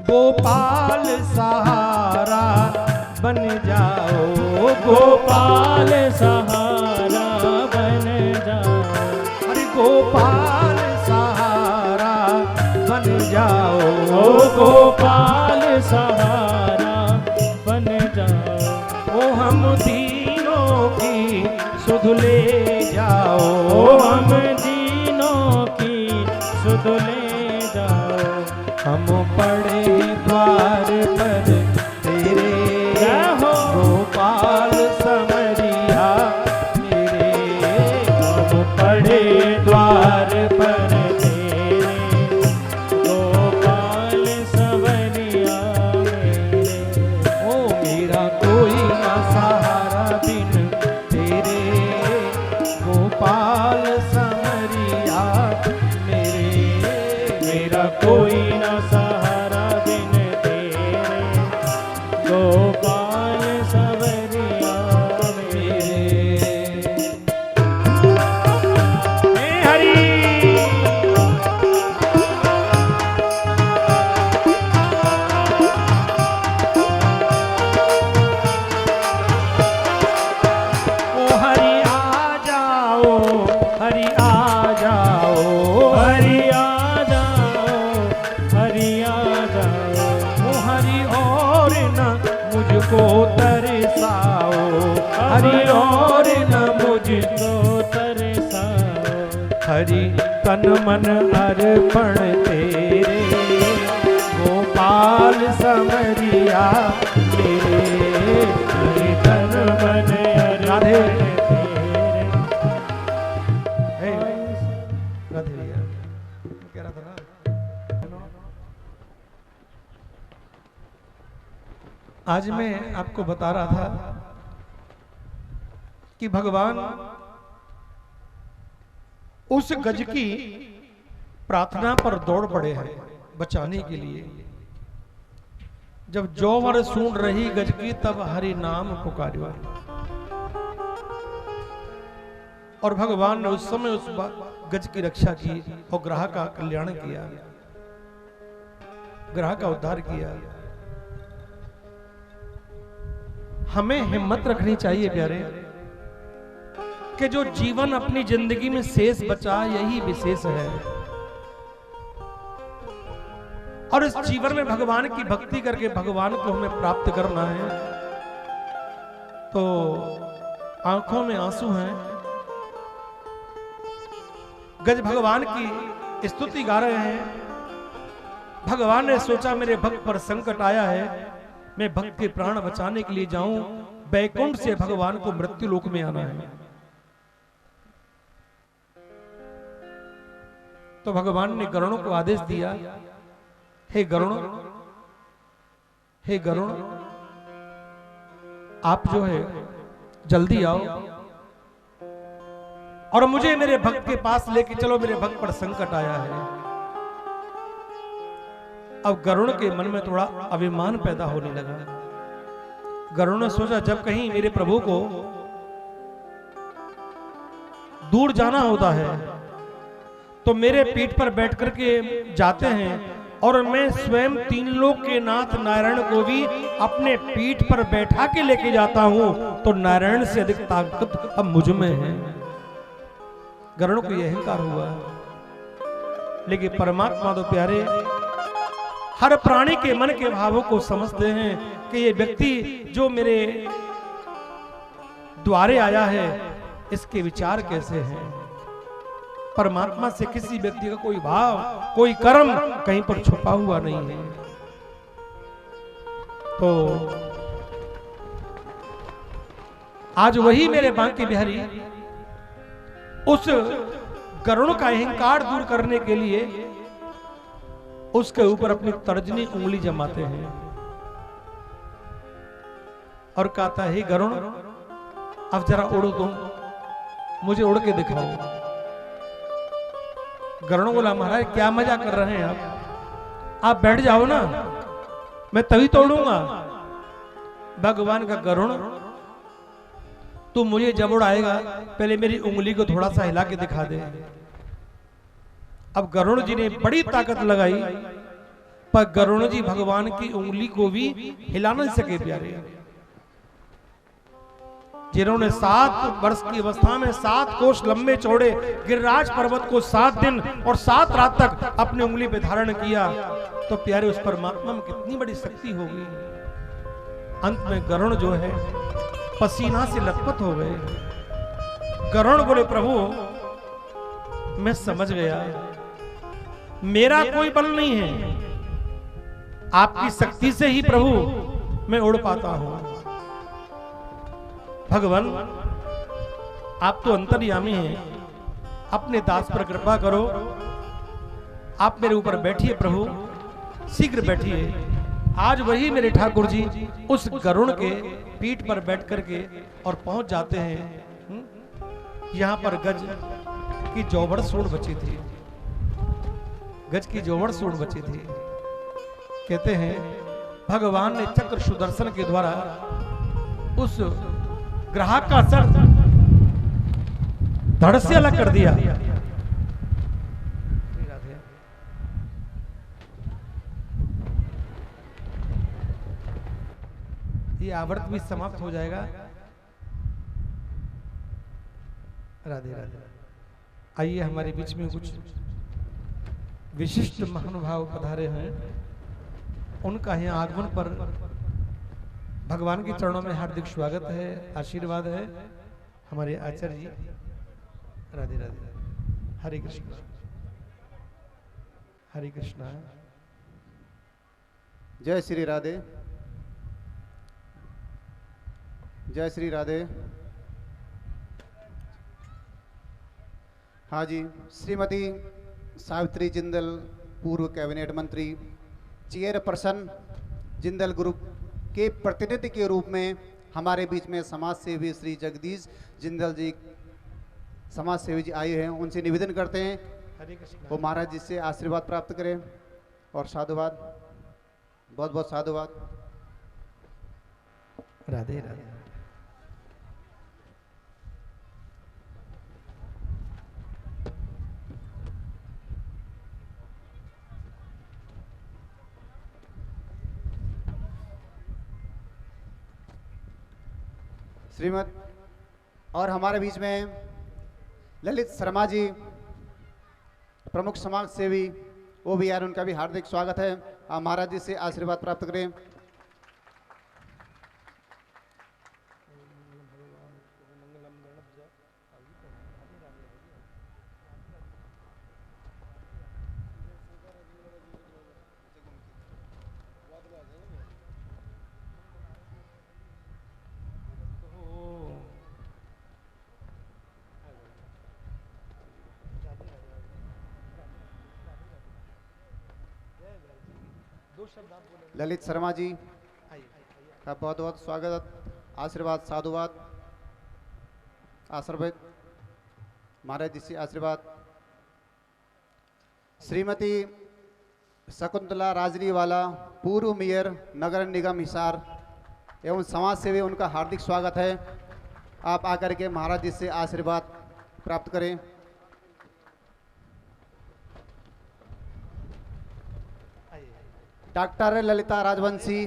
गोपाल सहारा बन जाओ, गोपाल सहारा बन जाओ, अरे गोपाल सहारा बन जाओ, ओ गोपाल सहारा बन जाओ। ओ हम दीनों की सुध ले जाओ, ओ हम दीनों की सुध ले जाओ। हम पड़े द्वार पर तेरे, जय हो गोपाल समरिया मेरे। हम पड़े द्वार पर तेरे, गोपाल सवरिया मेरे। ओ मेरा कोई ना सहारा बिन तेरे, गोपाल समरिया मेरे। मेरा कोई न सहारा बिन तेरे, गोपाल सवरिया मेरे। हे हरि ओ हरि आ जाओ, हरि आ जाओ, हरि आ जाओ, हरि आ जाओ। ओ हरि और न मुझको तरसाओ, हरि और न मुझको, मुझको तरसाओ। हरि तन मन अर्पण तेरे, गोपाल समरिया मेरे। हरि तन मन राधे तेरे। हे, राधे भैया मैं कह रहा था ना, आज मैं आपको बता रहा था कि भगवान उस गज की प्रार्थना पर दौड़ पड़े हैं बचाने के लिए। जब जौवर सूंड रही गज की, तब हरि नाम पुकारियो। और भगवान ने उस समय उस गज की रक्षा की और ग्राह का कल्याण किया, ग्राह का उद्धार किया। हमें हिम्मत रखनी चाहिए प्यारे, कि जो जीवन अपनी जिंदगी में शेष बचा, यही विशेष है। और इस जीवन में भगवान की भक्ति करके भगवान को हमें प्राप्त करना है। तो आंखों में आंसू हैं, गज भगवान की स्तुति गा रहे हैं। भगवान ने सोचा मेरे भक्त पर संकट आया है, मैं भक्त के प्राण बचाने के लिए जाऊं, बैकुंठ से भगवान को मृत्यु लोक में आना है। तो भगवान ने गरुड़ को आदेश दिया, हे गरुड़, हे गरुड़, आप जो है जल्दी आओ और मुझे मेरे भक्त के पास लेके चलो, मेरे भक्त पर संकट आया है। अब गरुड़ के मन में थोड़ा अभिमान पैदा होने लगा। गरुड़ ने सोचा जब कहीं मेरे प्रभु को दूर जाना होता है तो मेरे पीठ पर बैठ करके जाते हैं, और मैं स्वयं तीन लोक के नाथ नारायण को भी अपने पीठ पर बैठा के लेके जाता हूं, तो नारायण से अधिक ताकत अब मुझ में है। गरुड़ को यह अहंकार हुआ। लेकिन परमात्मा तो प्यारे हर प्राणी के मन के भावों को समझते हैं कि ये व्यक्ति जो मेरे द्वारे आया है, इसके विचार कैसे हैं। परमात्मा से किसी व्यक्ति का कोई भाव, कोई कर्म कहीं पर छुपा हुआ नहीं है। तो आज वही मेरे बांके बिहारी उस गरुड़ का अहंकार दूर करने के लिए उसके ऊपर अपनी तर्जनी उंगली जमाते हैं और कहता है, गरुड़ अब जरा उड़ो, तुम मुझे उड़ के दिखाओ। गरुड़ बोला, महाराज क्या मजा कर रहे हैं आप बैठ जाओ ना, मैं तभी तोड़ूंगा। भगवान का, गरुड़ तू मुझे जब उड़ाएगा पहले मेरी उंगली को थोड़ा सा हिला के दिखा दे। अब गरुड़ जी ने बड़ी ताकत लगाई, पर गरुड़ जी भगवान की उंगली को भी हिला नहीं सके प्यारे। जिन्होंने 7 वर्ष की अवस्था में 7 कोस लंबे चौड़े गिरिराज पर्वत को 7 दिन और 7 रात तक अपनी उंगली पे धारण किया, तो प्यारे उस परमात्मा में कितनी बड़ी शक्ति होगी। अंत में गरुड़ जो है पसीना से लथपथ हो गए। गरुड़ बोले प्रभु मैं समझ गया, मेरा कोई बल नहीं है, आपकी शक्ति से ही प्रभु मैं उड़ पाता हूं। भगवान आप तो अंतर्यामी हैं, अपने दास पर कृपा करो, आप मेरे ऊपर बैठिए प्रभु, शीघ्र बैठिए। आज वही मेरे ठाकुर जी उस गरुड़ के पीठ पर बैठ करके और पहुंच जाते हैं। यहां पर गज की जोबड़ सूंड बची थी, गज की जोबड़ सूंड बची थी। कहते हैं भगवान ने चक्र सुदर्शन के द्वारा उस ग्राहक का सर धड़ से अलग कर दिया। ये आवर्त भी समाप्त हो जाएगा। राधे राधे। आइए हमारे बीच में कुछ विशिष्ट महानुभाव पधारे हैं, उनका यहाँ आगमन पर भगवान के चरणों में हार्दिक स्वागत है, आशीर्वाद है। हमारे आचार्य जी। राधे राधे। हरे कृष्ण हरे कृष्ण। जय श्री राधे, जय श्री राधे। हाँ जी, श्रीमती सावित्री जिंदल पूर्व कैबिनेट मंत्री, चेयरपर्सन जिंदल ग्रुप के प्रतिनिधि के रूप में हमारे बीच में समाज सेवी श्री जगदीश जिंदल जी समाज सेवी जी आए हैं। उनसे निवेदन करते हैं वो महाराज जी से आशीर्वाद प्राप्त करें और साधुवाद, बहुत बहुत साधुवाद। राधे राधे। श्रीमद और हमारे बीच में ललित शर्मा जी प्रमुख समाज सेवी, वो भी यार, उनका भी हार्दिक स्वागत है। आप महाराज जी से आशीर्वाद प्राप्त करें। ललित शर्मा जी का बहुत बहुत स्वागत, आशीर्वाद, साधुवाद, आशीर्वाद महाराज जी से आशीर्वाद। श्रीमती शकुंतला राजनीवाला पूर्व मेयर नगर निगम हिसार एवं समाज सेवी, उनका हार्दिक स्वागत है। आप आकर के महाराज जी से आशीर्वाद प्राप्त करें। डॉक्टर ललिता राजवंशी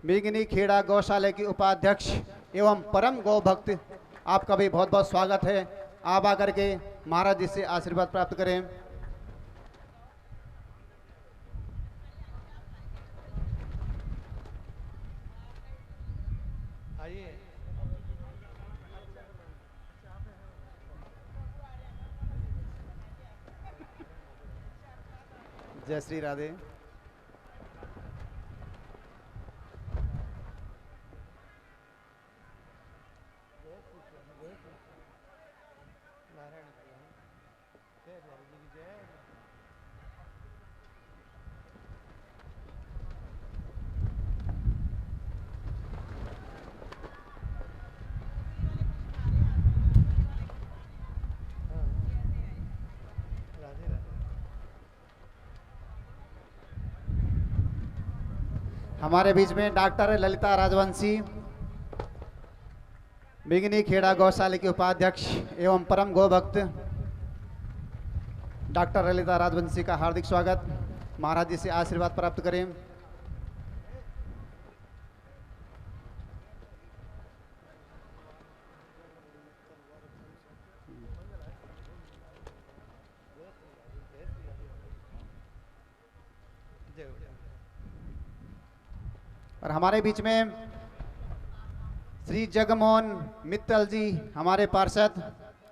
मेघनी खेड़ा गौशाला की उपाध्यक्ष एवं परम गौ भक्त, आपका भी बहुत बहुत स्वागत है। आप आकर के महाराज जी से आशीर्वाद प्राप्त करें। जय श्री राधे। हमारे बीच में डॉक्टर ललिता राजवंशी बिगनी खेड़ा गौशाला के उपाध्यक्ष एवं परम गौ भक्त, डॉक्टर ललिता राजवंशी का हार्दिक स्वागत। महाराज जी से आशीर्वाद प्राप्त करें। और हमारे बीच में श्री जगमोहन मित्तल जी हमारे पार्षद,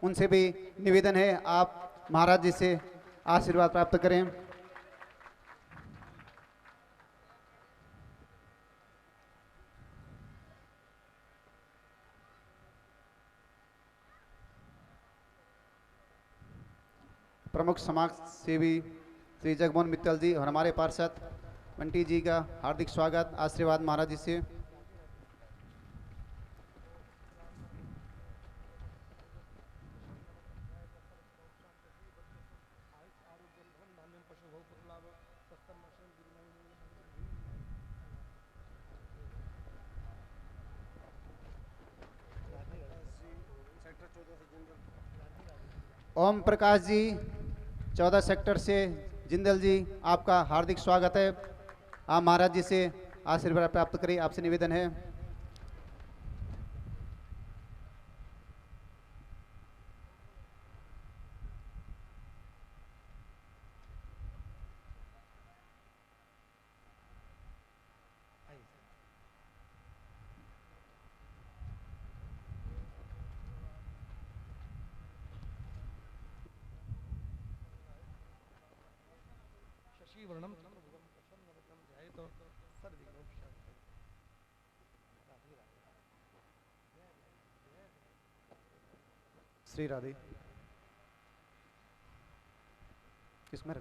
उनसे भी निवेदन है आप महाराज जी से आशीर्वाद प्राप्त करें। प्रमुख समाज सेवी श्री जगमोहन मित्तल जी और हमारे पार्षद बंटी जी का हार्दिक स्वागत, आशीर्वाद महाराज जी से। ओम प्रकाश जी 14 सेक्टर से जिंदल जी, आपका हार्दिक स्वागत है। आप महाराज जी से आशीर्वाद प्राप्त करें, आपसे निवेदन है। श्री राधे किसमें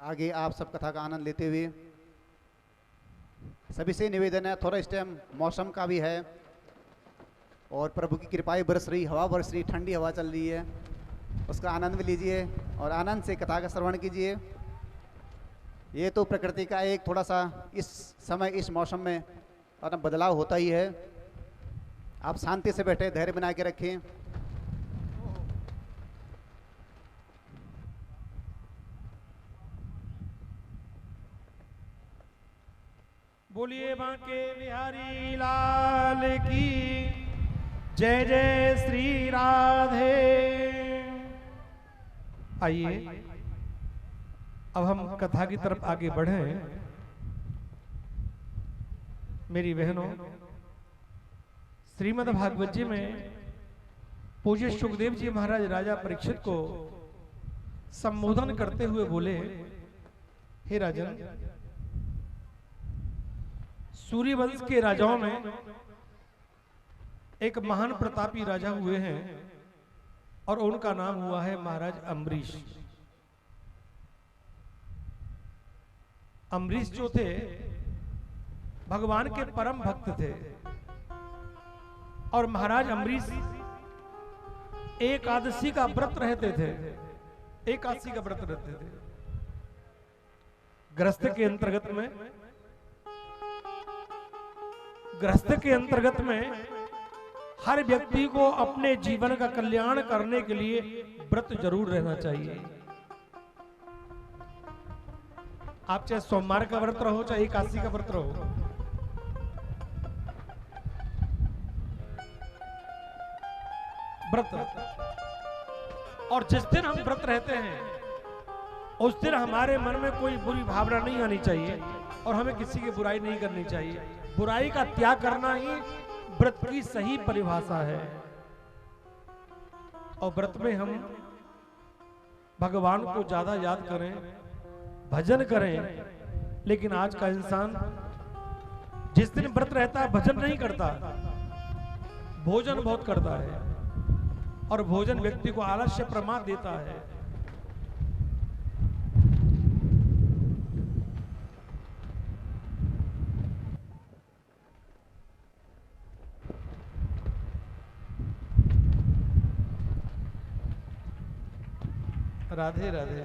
आगे आप सब कथा का आनंद लेते हुए सभी से निवेदन है, थोड़ा इस टाइम मौसम का भी है और प्रभु की कृपाएं बरस रही, हवा बरस रही, ठंडी हवा चल रही है, उसका आनंद भी लीजिए और आनंद से कथा का श्रवण कीजिए। ये तो प्रकृति का एक थोड़ा सा इस समय इस मौसम में बदलाव होता ही है। आप शांति से बैठे, धैर्य बना के रखें। बोलिए बांके बिहारी लाल की जय, जय श्री राधे। आइए अब हम कथा की तरफ आगे बढ़ें। मेरी बहनों, श्रीमद् भागवत जी में पूज्य सुखदेव जी महाराज राजा परीक्षित को संबोधन करते हुए बोले, हे राजन, सूर्यवंश के राजाओं में एक महान प्रतापी राजा हुए हैं और उनका नाम हुआ है महाराज अम्बरीश। अम्बरीश जो थे भगवान के परम भक्त थे और महाराज अम्बरीश एकादशी का व्रत रहते थे, एकादशी का व्रत रहते थे। गृहस्थ के अंतर्गत में हर व्यक्ति को अपने जीवन का कल्याण करने के लिए व्रत जरूर रहना चाहिए। आप चाहे सोमवार का व्रत रहो, चाहे एकादशी का व्रत रहो, व्रत। और जिस दिन हम व्रत रहते हैं उस दिन हमारे मन में कोई बुरी भावना नहीं आनी चाहिए और हमें किसी की बुराई नहीं करनी चाहिए। बुराई का त्याग करना ही व्रत की सही परिभाषा है। और व्रत में हम भगवान को ज्यादा याद करें, भजन करें। लेकिन आज का इंसान जिस दिन व्रत रहता है भजन नहीं करता, भोजन बहुत करता है और भोजन व्यक्ति को आलस्य प्रमाद देता है। राधे राधे।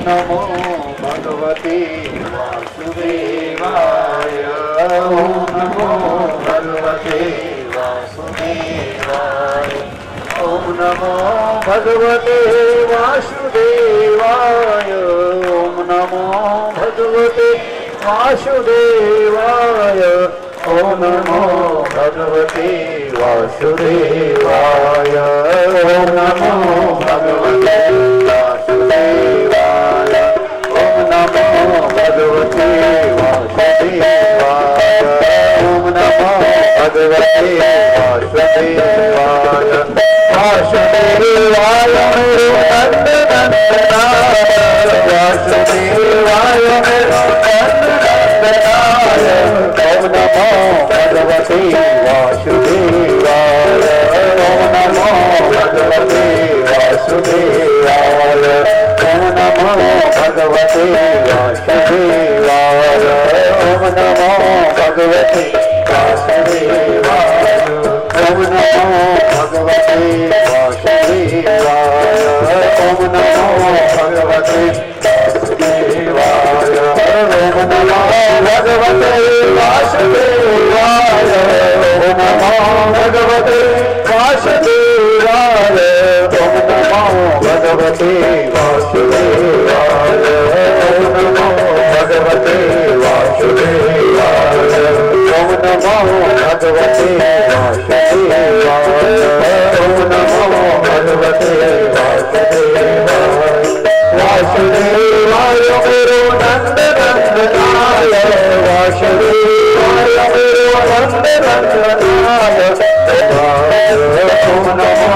नमो भगवते वासुदेवाय। ओम नमो भगवते वासुदेवाय। ओम नमो भगवते वासुदेवाय। ओम नमो भगवते वासुदेवाय। ओम नमो भगवते वासुदेवाय। ओम नमो भगवते वासुदेवाय। ओम नमो भगवते वासुदेवाय। ओम नमो भगवते वासुदेवाय। वासुदेवाय मेरो नंदनंदनाय। वासुदेवाय मेरो नंदनंदनाय। ओम नमो भगवते वासुदेवाय। ओम नमो भगवते वासुदेवाय। ओम नमो भगवते वासुदेवाय। ओम नमो भगवते वासुदेवाय। ओम नमो भगवते वासुदेवाय। ओम नमो भगवते वासुदेवाय। ओम नमो भगवते वासुदेवाय। ओम नमो भगवते वासुदेवाय। ओम नमो भगवते वासुदेवाय। ओम नमो भगवते वासुदेवाय। ओम नमो भगवते वासुदेवाय। ओम नमो भगवते वासुदेवाय। वासुदेवाय मेरो नंदनंदनाय। वासुदेवाय मेरो नंदनंदनाय। ओम नमो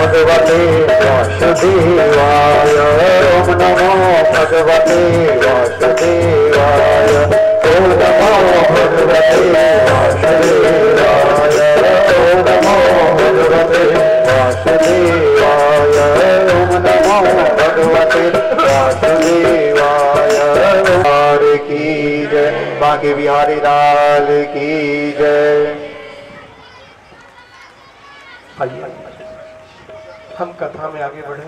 भगवते वासुदेवाय। ओम नमो भगवते वासुदेवाय। ओम नमो भगवते वासुदेवाय। ओम नमो भगवते वासुदेवाय। ओम नमो भगवते वासुदेवाय। ओम नमो भगवते वासुदेवाय। लाल की जय। बांके बिहारी लाल की जय। आइए हम कथा में आगे बढ़े।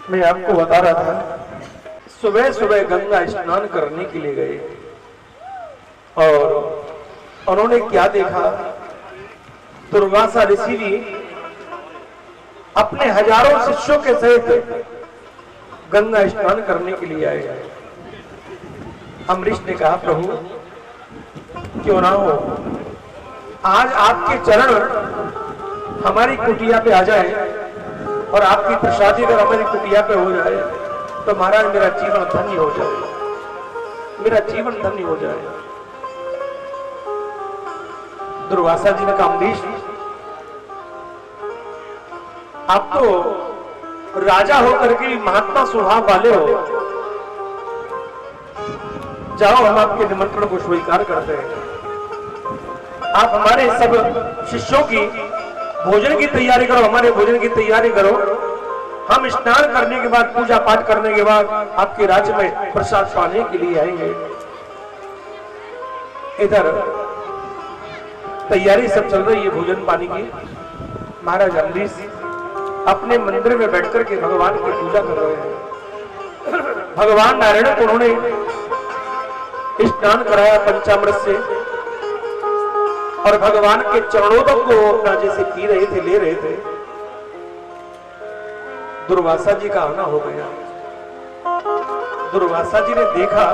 मैं आपको बता रहा था, सुबह सुबह गंगा स्नान करने के लिए गए और उन्होंने क्या देखा, दुर्वासा ऋषि जी अपने हजारों शिष्यों के सहित गंगा स्नान करने के लिए आए। अम्बरीश ने कहा, प्रभु क्यों ना हो, आज आपके चरण हमारी कुटिया पे आ जाए और आपकी प्रसादी अगर हमारी कुटिया पे हो जाए तो महाराज मेरा जीवन धन्य हो जाए, मेरा जीवन धन्य हो जाए। दुर्वासा जी ने कहा, अम्बरीश आप तो राजा होकर के महात्मा स्वभाव वाले हो, जाओ हम आपके निमंत्रण को स्वीकार करते हैं। आप हमारे सब शिष्यों की भोजन की तैयारी करो, हमारे भोजन की तैयारी करो। हम स्नान करने के बाद, पूजा पाठ करने के बाद आपके राज्य में प्रसाद पाने के लिए आएंगे। इधर तैयारी सब चल रही है भोजन पानी की। महाराज अम्बरीश अपने मंदिर में बैठकर के भगवान की पूजा कर रहे हैं। भगवान नारायण को उन्होंने स्नान कराया पंचामृत से और भगवान के चरणोदक को अपना जैसे पी रहे थे, ले रहे थे। दुर्वासा जी का आना हो गया। दुर्वासा जी ने देखा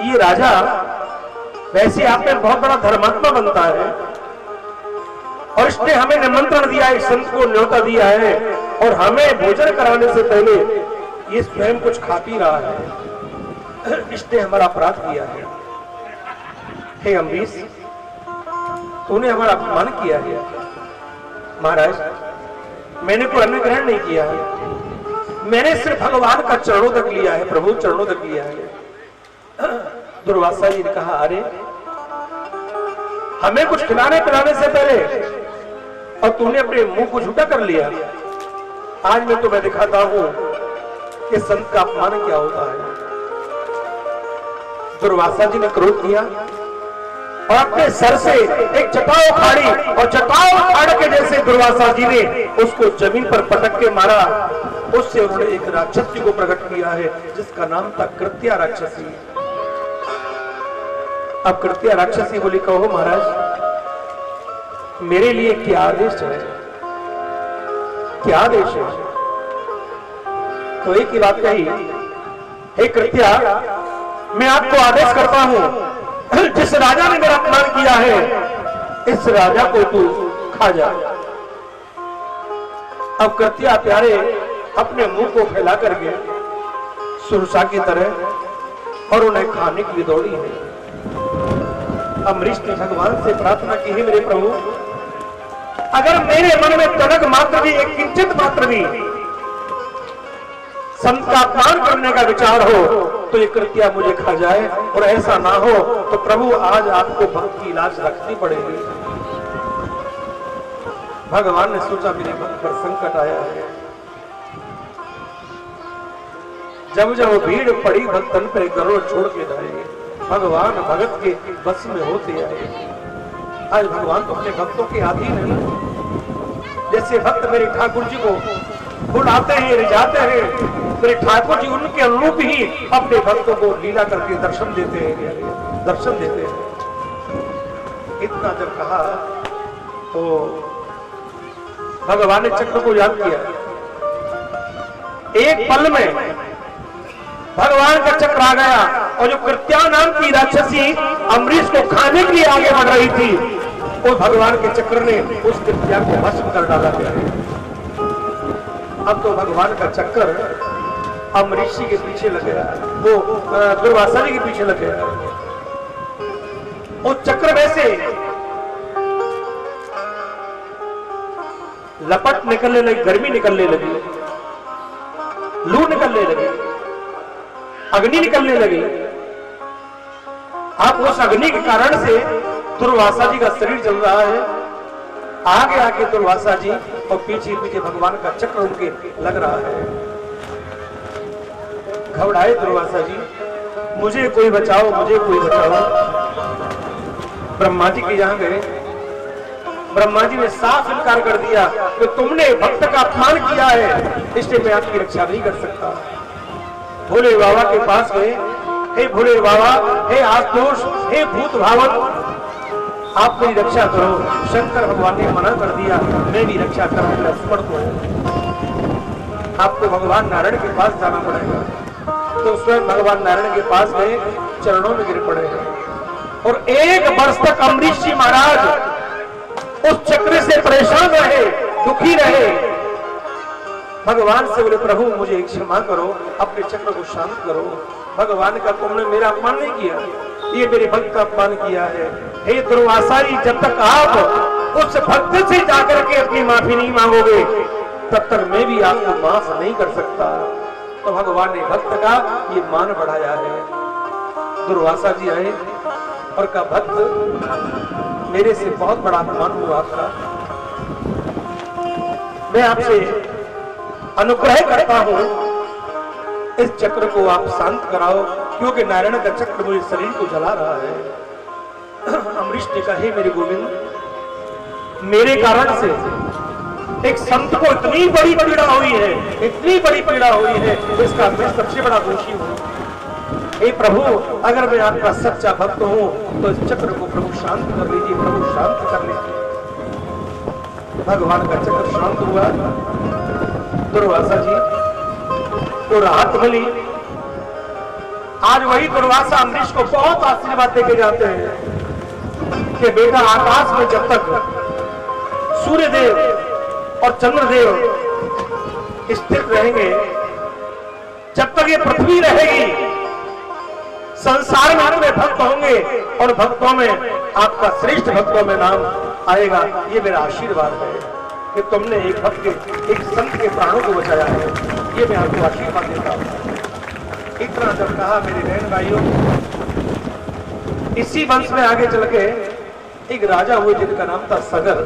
ये राजा वैसे आप में बहुत बड़ा धर्मात्मा बनता है और इसने हमें निमंत्रण दिया है, संत को न्योता दिया है और हमें भोजन कराने से पहले ये स्वयं कुछ खा पी रहा है, इसने हमारा अपराध किया है। हे अम्बरीश, तूने हमारा अपमान किया है। महाराज, मैंने कोई अन्न ग्रहण नहीं किया है, मैंने सिर्फ भगवान का चरणों तक लिया है, प्रभु चरणों तक लिया है। दुर्वासा जी ने कहा, अरे हमें कुछ खिलाने पिलाने से पहले और तूने अपने मुंह को झूठा कर लिया। आज मैं तुम्हें दिखाता हूं कि संत का अपमान क्या होता है। दुर्वासा जी ने क्रोध किया और अपने सर से एक जटाओ उखाड़ी और जटाओ उखाड़ के जैसे दुर्वासा जी ने उसको जमीन पर पटक के मारा, उससे उन्होंने एक राक्षसी को प्रकट किया है जिसका नाम था कृत्या राक्षसी। अब कृत्या राक्षसी बोली, कहो महाराज मेरे लिए क्या आदेश है, क्या आदेश है? तो एक ही बात कही, हे कृत्या मैं आपको आदेश करता हूं, जिस राजा ने मेरा अपमान किया है इस राजा को तू खा जा। अब कृत्या प्यारे अपने मुंह को फैला करके सुरसा की तरह और उन्हें खाने के लिए दौड़ी है। अमरीश ने भगवान से प्रार्थना की, है मेरे प्रभु अगर मेरे मन में तनक मात्र भी, एक किंचित मात्र भी संत का अपमान करने का विचार हो तो ये कृत्या मुझे खा जाए, और ऐसा ना हो तो प्रभु आज आपको भक्त की लाज रखनी पड़ेगी। भगवान ने सोचा मेरे भक्त पर संकट आया है, जब जब भीड़ पड़ी भक्तन पे गरुड़ छोड़ के जाए, भगवान भगत के बस में होते आए। आज भगवान तो अपने भक्तों के अधीन है। जैसे भक्त मेरे ठाकुर जी को बुलाते हैं, रिझाते हैं, मेरे ठाकुर जी उनके अनुरूप ही अपने भक्तों को लीला करके दर्शन देते हैं, दर्शन देते हैं। इतना जब कहा तो भगवान ने चक्र को याद किया। एक पल में भगवान का चक्र आ गया और जो कृत्या नाम की राक्षसी अमरीश को खाने के लिए आगे बढ़ रही थी, और भगवान के चक्र ने उस कृत्या को भस्म कर डाला गया। अब तो भगवान का चक्र अमरीश के पीछे लग गया, वो दुर्वासा जी के पीछे लग गया। वो चक्र में से लपट निकलने लगी, गर्मी निकलने लगी, लू निकलने लगी, अग्नि निकलने लगी। आप उस अग्नि के कारण से दुर्वासा जी का शरीर जल रहा है, आगे आगे दुर्वासा जी और पीछे पीछे भगवान का चक्र उनके लग रहा है। घबराए दुर्वासा जी, मुझे कोई बचाओ, मुझे कोई बचाओ। ब्रह्मा जी के यहां गए, ब्रह्मा जी ने साफ इनकार कर दिया कि तुमने भक्त का अपमान किया है, इसलिए मैं आपकी रक्षा नहीं कर सकता। भोले बाबा के पास गए, हे भोले बाबा, हे आशुतोष, हे भूत भावन, आप मेरी रक्षा करो। शंकर भगवान ने मना कर दिया, मैं भी रक्षा करने का समर्थ हूं। आपको भगवान नारायण के पास जाना पड़ेगा। तो स्वयं भगवान नारायण के पास गए, चरणों में गिर पड़े और 1 वर्ष तक अमरीश जी महाराज उस चक्र से परेशान रहे, दुखी रहे। भगवान से बोले, प्रभु मुझे क्षमा करो, अपने चक्र को शांत करो। भगवान का तुमने मेरा अपमान नहीं किया, ये मेरे भक्त का अपमान किया है। हे दुर्वासा जी, जब तक आप उस भक्त से जाकर के अपनी माफी नहीं मांगोगे तब तक मैं भी आपको माफ नहीं कर सकता। तो भगवान ने भक्त का ये मान बढ़ाया है। दुर्वासा जी आए और कहा, भक्त मेरे से बहुत बड़ा अपमान हुआ आपका, मैं आपसे अनुग्रह करता हूं, इस चक्र को आप शांत कराओ, क्योंकि नारायण का चक्र मुझे शरीर को जला रहा है। अमरीश ने कहा, हे मेरे गोविंद, मेरे कारण से एक संत को इतनी बड़ी पीड़ा हुई है, इतनी बड़ी पीड़ा हुई है, इसका मैं सबसे बड़ा दोषी हूं। हे प्रभु, अगर मैं आपका सच्चा भक्त हूं तो इस चक्र को प्रभु शांत कर लीजिए, प्रभु शांत कर लीजिए। भगवान का चक्र शांत हुआ। दुर्वासा जी को राहत मिली। आज वही दुर्वासा अमरीश को बहुत आशीर्वाद देके जाते हैं कि बेटा, आकाश में जब तक सूर्यदेव और चंद्रदेव स्थिर रहेंगे, जब तक ये पृथ्वी रहेगी, संसार में इतने भक्त होंगे और भक्तों में आपका श्रेष्ठ भक्तों में नाम आएगा। ये मेरा आशीर्वाद है कि तुमने एक भक्त के, एक संत के प्राणों को बचाया है, ये मैं आपको आशीर्वाद देता हूं। इतना जब कहा, मेरे बहन भाइयों, इसी वंश में आगे चल के एक राजा हुए जिनका नाम था सगर।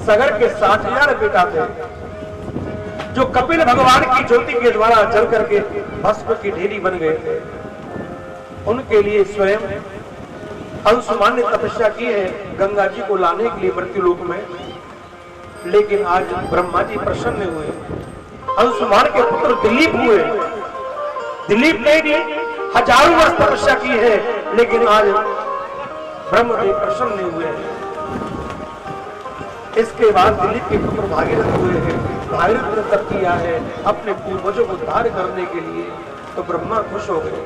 सगर के 60,000 बेटा थे, जो कपिल भगवान की ज्योति के द्वारा जल करके भस्म की ढेरी बन गए थे। उनके लिए स्वयं अंशुमान ने तपस्या की है गंगा जी को लाने के लिए मृत्युलोक में, लेकिन आज ब्रह्मा जी प्रसन्न हुए। अंशुमान के पुत्र दिलीप हुए। दिलीप ने भी हजारों वर्ष तपस्या की है, लेकिन आज ब्रह्मदेव प्रसन्न हुए हैं। इसके बाद दिलीप के पुत्र भागीरथ हुए हैं। भागीरथ ने तप किया है अपने पूर्वजों को उद्धार करने के लिए, तो ब्रह्मा खुश हो गए।